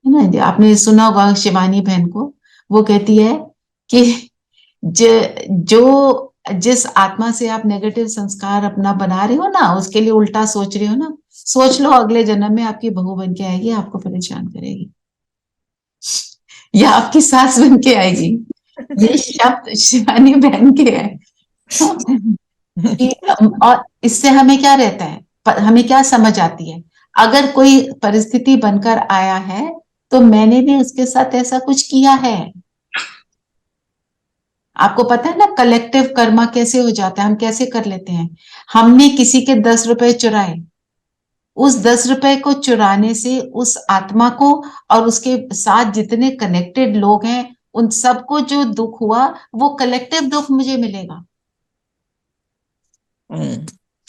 है ना। आपने सुना होगा शिवानी बहन को, वो कहती है कि जो जिस आत्मा से आप नेगेटिव संस्कार अपना बना रहे हो ना, उसके लिए उल्टा सोच रहे हो ना, सोच लो अगले जन्म में आपकी बहू बन के आएगी, आपको परेशान करेगी, या आपकी सास बन के आएगी। ये शब्द शिवानी बहन के हैं। और इससे हमें क्या रहता है, हमें क्या समझ आती है, अगर कोई परिस्थिति बनकर आया है तो मैंने भी उसके साथ ऐसा कुछ किया है। आपको पता है ना कलेक्टिव कर्मा कैसे हो जाता है, हम कैसे कर लेते हैं। हमने किसी के 10 रुपए चुराए, उस 10 रुपए को चुराने से उस आत्मा को और उसके साथ जितने कनेक्टेड लोग हैं उन सबको जो दुख हुआ, वो कलेक्टिव दुख मुझे मिलेगा।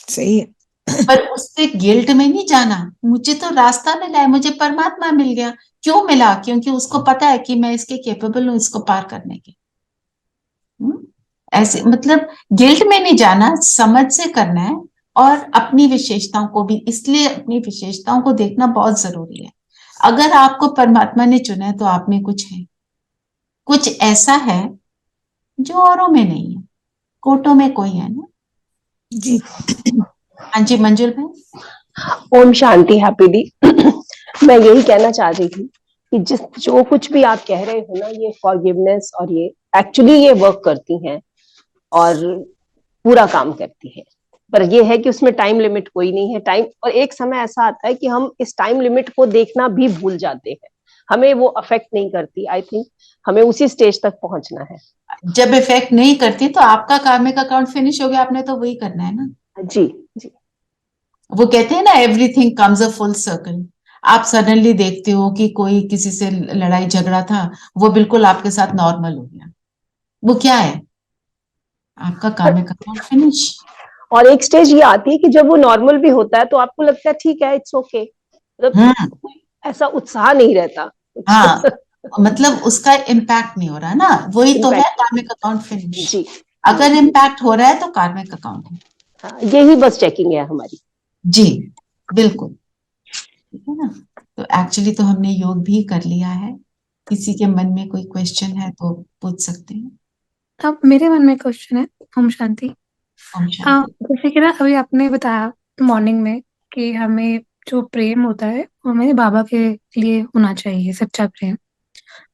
सही है। पर उससे गिल्ट में नहीं जाना, मुझे तो रास्ता मिला है, मुझे परमात्मा मिल गया। क्यों मिला? क्योंकि उसको पता है कि मैं इसके केपेबल हूं, इसको पार करने के। ऐसे मतलब गिल्ट में नहीं जाना, समझ से करना है। और अपनी विशेषताओं को भी, इसलिए अपनी विशेषताओं को देखना बहुत जरूरी है। अगर आपको परमात्मा ने चुना है तो आप में कुछ है, कुछ ऐसा है जो औरों में नहीं है, कोटों में कोई है ना। जी हाँ जी मंजुल भाई। ओम शांति। Happy day. मैं यही कहना चाह रही थी कि जो कुछ भी आप कह रहे हो ना, ये फॉरगिवनेस और ये एक्चुअली ये वर्क करती हैं और पूरा काम करती है, पर ये है कि उसमें टाइम लिमिट कोई नहीं है। टाइम, और एक समय ऐसा आता है कि हम इस टाइम लिमिट को देखना भी भूल जाते हैं, हमें वो अफेक्ट नहीं करती। आई थिंक हमें उसी स्टेज तक पहुंचना है। जब इफेक्ट नहीं करती तो आपका कार्मिक अकाउंट फिनिश हो गया, आपने तो वही करना है ना। जी जी। वो कहते हैं ना, everything comes a full circle. आप सडनली देखते हो कि कोई किसी से लड़ाई झगड़ा था, वो बिल्कुल आपके साथ नॉर्मल हो गया। वो क्या है? आपका कार्मिक अकाउंट फिनिश। और एक स्टेज ये आती है कि जब वो नॉर्मल भी होता है तो आपको लगता है ठीक है, इट्स ओके, मतलब ऐसा उत्साह नहीं रहता हाँ, मतलब उसका इम्पैक्ट नहीं हो रहा ना, वही तो है Impact- कार्मिक अकाउंट फिनिश। जी, अगर इम्पैक्ट हो रहा है तो कार्मिक अकाउंट है। हाँ, यही बस चेकिंग है हमारी। जी, बिल्कुल। ठीक है ना? तो एक्चुअली तो हमने योग भी कर लिया है। किसी के मन में कोई क्वेश्चन है तो पूछ सकते हैं। अब मेरे मन में क्वेश्चन है। ओम शांति। ओम शांति। जैसे कि ना अभी आपने बताया मॉर्निंग में कि हमें जो प्रेम होता है वो हमें बाबा के लिए होना चाहिए, सच्चा प्रेम,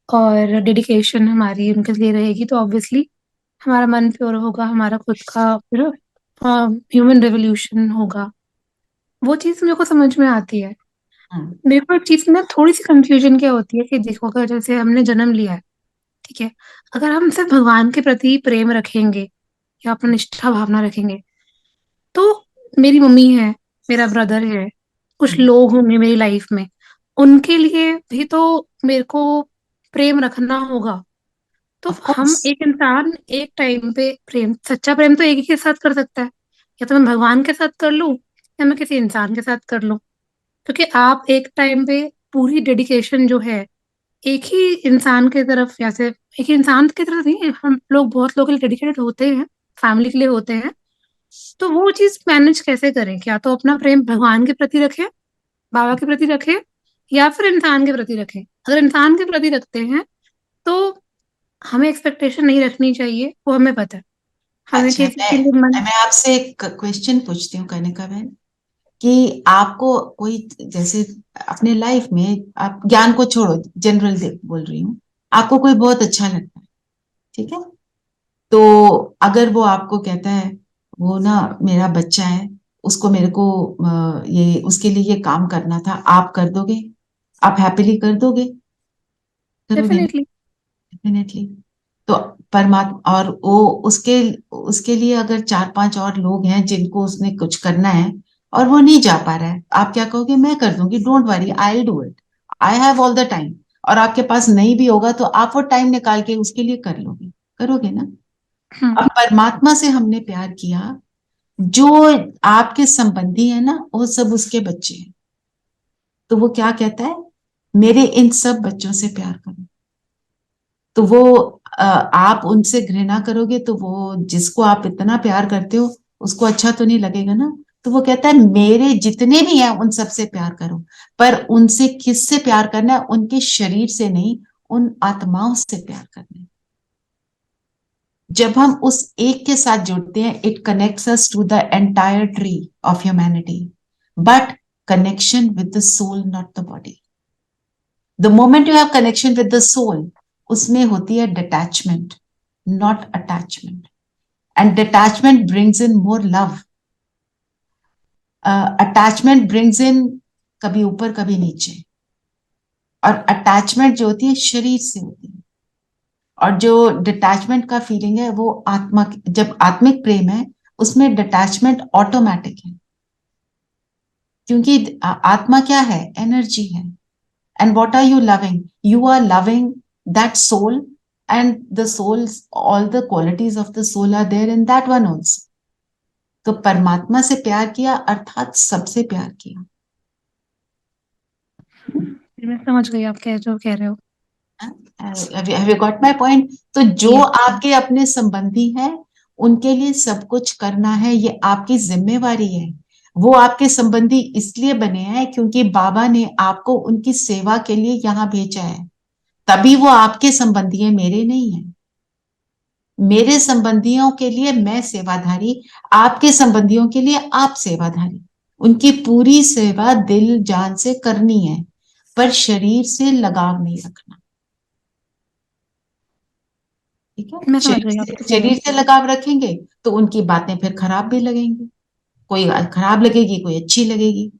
और डेडिकेशन हमारी उनके लिए रहेगी तो ऑब्वियसली हमारा मन प्योर होगा, हमारा खुद का ह्यूमन रेवोल्यूशन होगा। वो चीज मेरे को समझ में आती है। मेरे को एक चीज में थोड़ी सी कंफ्यूजन क्या होती है कि देखो, अगर जैसे हमने जन्म लिया है, ठीक है, अगर हम सिर्फ भगवान के प्रति प्रेम रखेंगे या अपना निष्ठा भावना रखेंगे, तो मेरी मम्मी है, मेरा ब्रदर है, कुछ लोग होंगे मेरी लाइफ में, उनके लिए भी तो मेरे को प्रेम रखना होगा। तो हम एक इंसान एक टाइम पे प्रेम, सच्चा प्रेम तो एक ही के साथ कर सकता है, या तो मैं भगवान के साथ कर लूं या मैं किसी इंसान के साथ कर लूं, क्योंकि आप एक टाइम पे पूरी डेडिकेशन जो है एक ही इंसान की तरफ, या सिर्फ एक ही इंसान की तरफ नहीं, हम लोग बहुत लोगों के लिए डेडिकेटेड होते हैं, फैमिली के लिए होते हैं। तो वो चीज मैनेज कैसे करें? क्या तो अपना प्रेम भगवान के प्रति रखें, बाबा के प्रति रखें, या फिर इंसान के प्रति रखें? अगर इंसान के प्रति रखते हैं तो हमें एक्सपेक्टेशन नहीं रखनी चाहिए, वो हमें पता है, हमें अच्छा, किसी के लिए मन। मैं आपसे एक क्वेश्चन पूछती हूँ कनिका बहन, कि आपको कोई, जैसे अपने लाइफ में, आप ज्ञान को छोड़ो, जनरल बोल रही हूँ, आपको कोई बहुत अच्छा लगता है, ठीक है, तो अगर वो आपको कहता है, वो ना मेरा बच्चा है, उसको मेरे को ये उसके लिए ये काम करना था, आप कर दोगे? आप हैप्पीली कर दोगे? करोगे ना? डेफिनेटली। डेफिनेटली। तो परमात्मा, और वो उसके उसके लिए अगर 4-5 और लोग हैं जिनको उसने कुछ करना है और वो नहीं जा पा रहा है, आप क्या कहोगे? मैं कर दूंगी, don't worry, I will do it, I have all the time. और आपके पास नहीं भी होगा तो आप वो टाइम निकाल के उसके लिए कर लोगे, करोगे ना? अब परमात्मा से हमने प्यार किया, जो आपके संबंधी है ना, वो सब उसके बच्चे हैं, तो वो क्या कहता है? मेरे इन सब बच्चों से प्यार करो। तो वो आप उनसे घृणा करोगे तो वो जिसको आप इतना प्यार करते हो उसको अच्छा तो नहीं लगेगा ना। तो वो कहता है मेरे जितने भी हैं उन सबसे प्यार करो, पर उनसे किससे प्यार करना है? उनके शरीर से नहीं, उन आत्माओं से प्यार करना है। जब हम उस एक के साथ जुड़ते हैं, it connects us to the entire tree of humanity, but connection with the soul, not the body. The moment you have connection with the soul, उसमें होती है detachment, not attachment. And detachment brings in more love, attachment brings in कभी ऊपर कभी नीचे, और attachment जो होती है शरीर से होती है। और जो डिटैचमेंट का फीलिंग है वो आत्मा, जब आत्मिक प्रेम है उसमें डिटैचमेंट ऑटोमेटिक है, क्योंकि आत्मा क्या है? एनर्जी है। And what are you loving? You are loving that soul, and the souls, all the qualities of the soul are there in that one also. तो परमात्मा से प्यार किया अर्थात सबसे प्यार किया। मैं समझ गई आप जो कह रहे हो। Have you got my point? तो जो आपके अपने संबंधी हैं उनके लिए सब कुछ करना है, ये आपकी जिम्मेवारी है। वो आपके संबंधी इसलिए बने हैं क्योंकि बाबा ने आपको उनकी सेवा के लिए यहाँ भेजा है, तभी वो आपके संबंधी है, मेरे नहीं है। मेरे संबंधियों के लिए मैं सेवाधारी, आपके संबंधियों के लिए आप सेवाधारी। उनकी पूरी सेवा दिल जान से करनी है, पर शरीर से लगाव नहीं रखना। ठीक है? मैं समझ गई आप क्या कह रहे शरीर हो। से लगाव रखेंगे तो उनकी बातें फिर खराब भी लगेंगी, कोई खराब लगेगी, कोई अच्छी लगेगी,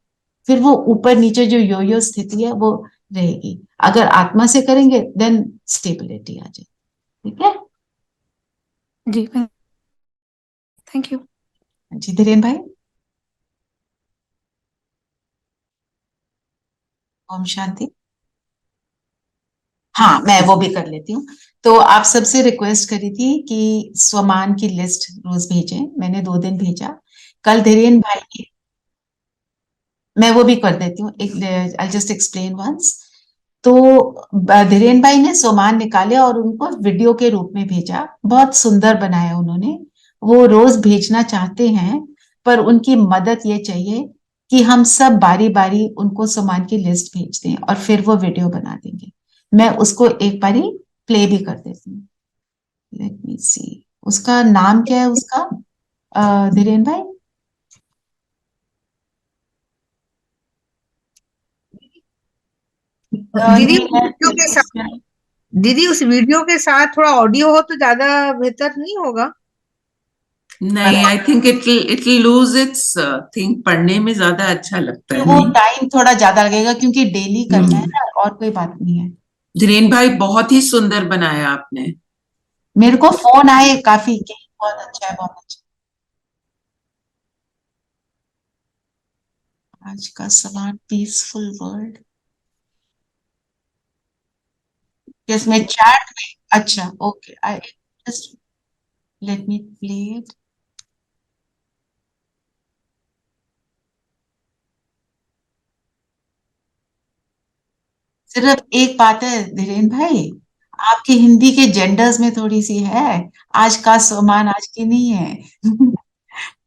फिर वो ऊपर नीचे जो यो यो स्थिति है वो रहेगी। अगर आत्मा से करेंगे देन स्टेबिलिटी आ जाए। ठीक है जी, थैंक यू। जी धीरेन भाई। ओम शांति। हाँ, मैं वो भी कर लेती हूँ। तो आप सबसे रिक्वेस्ट करी थी कि स्वमान की लिस्ट रोज भेजें। मैंने 2 दिन भेजा। कल धीरेन भाई ने, मैं वो भी कर देती हूँ। I just explain once. तो धीरेन भाई ने सोमान निकाले और उनको वीडियो के रूप में भेजा। बहुत सुंदर बनाया उन्होंने। वो रोज भेजना चाहते हैं, पर उनकी मदद ये चाहिए कि हम सब बारी बारी उनको सोमान की लिस्ट भेज दें और फिर वो वीडियो बना देंगे। मैं उसको एक बारी प्ले भी कर देती हूँ। लेट मी सी, उसका नाम क्या है उसका, धीरेन भाई? दीदी ये उस वीडियो के साथ, दीदी उस वीडियो के साथ थोड़ा ऑडियो हो तो ज्यादा बेहतर नहीं होगा? नहीं, I think it lose its thing, पढ़ने में ज्यादा अच्छा लगता है। वो टाइम थोड़ा ज्यादा लगेगा क्योंकि डेली करना है ना, और कोई बात नहीं है। धीरेन भाई, बहुत ही सुंदर बनाया आपने। मेरे को फोन आए काफी कि बहुत अच्छा है, बहुत अच्छा। आज का सवाल पीसफुल वर्ल्ड, जिसमें चैट में, अच्छा okay, I just let me play it. सिर्फ एक बात है धीरेन भाई, आपकी हिंदी के जेंडर्स में थोड़ी सी है। आज का सम्मान आज की नहीं है।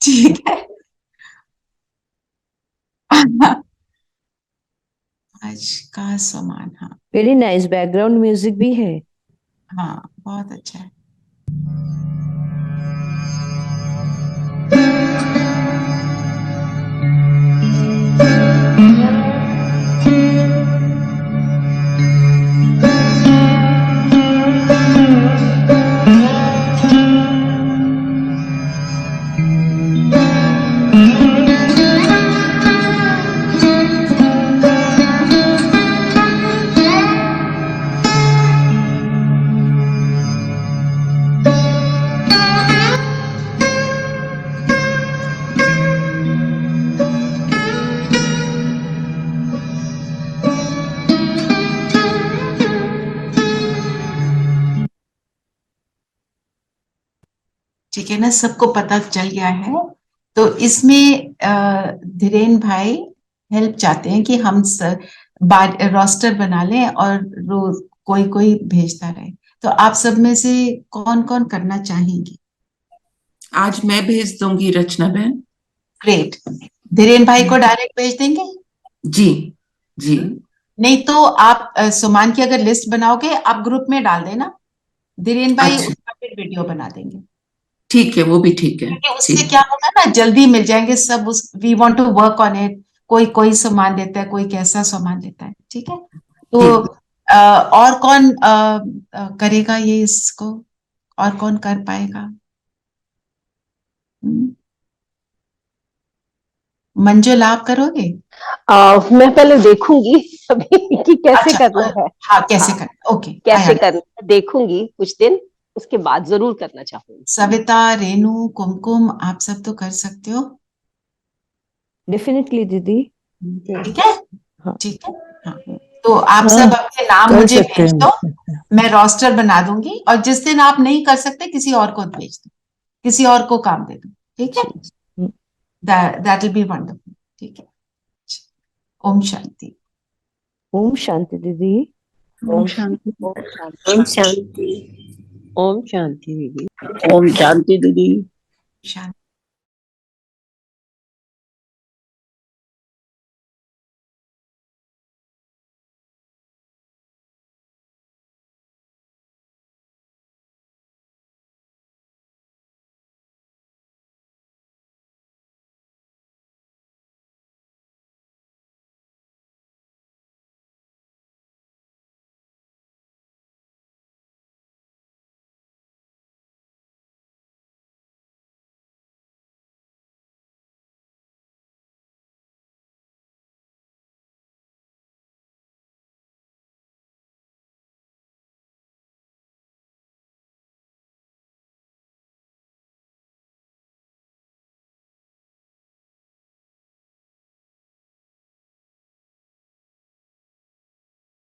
ठीक है। आज का सम्मान, हाँ वेरी नाइस, बैकग्राउंड म्यूजिक भी है। हाँ, बहुत अच्छा है। ठीक है ना, सबको पता चल गया है। तो इसमें धीरेन भाई हेल्प चाहते हैं कि हम रोस्टर बना लें और रोज कोई कोई भेजता रहे। तो आप सब में से कौन कौन करना चाहेंगी? आज मैं भेज दूंगी रचना बहन। ग्रेट। धीरेन भाई को डायरेक्ट भेज देंगे? जी जी। नहीं तो आप सुमान की अगर लिस्ट बनाओगे आप ग्रुप में डाल देना, धीरेन भाई अच्छा। उसका फिर वीडियो बना देंगे। ठीक है, वो भी ठीक है। क्योंकि उससे क्या होगा ना, जल्दी मिल जाएंगे सब। उस we want to work on it. कोई कोई सामान देता है, कोई कैसा सामान देता है। ठीक है। तो और कौन करेगा ये इसको, और कौन कर पाएगा? मंजुल आप करोगे? मैं पहले देखूंगी अभी कि कैसे अच्छा, करना है। हाँ कैसे करना, ओके। कैसे करना है देखूंगी कुछ दिन, उसके बाद जरूर करना चाहूंगी। सविता, रेनू, कुमकुम, आप सब तो कर सकते हो। डेफिनेटली दीदी। ठीक है, ठीक है। हाँ, तो आप हाँ, सब अपने नाम कर मुझे सकते भेज हैं। दो, मैं रोस्टर बना दूंगी। और जिस दिन आप नहीं कर सकते किसी और को भेज दो, किसी और को काम दे दो। ठीक है, दैट विल बी वंडरफुल। ठीक है। ओम शांति। ओम शांति दीदी। ओम शांति। ओम शांति। ओम शांति दीदी। ओम शांति दीदी। शांति।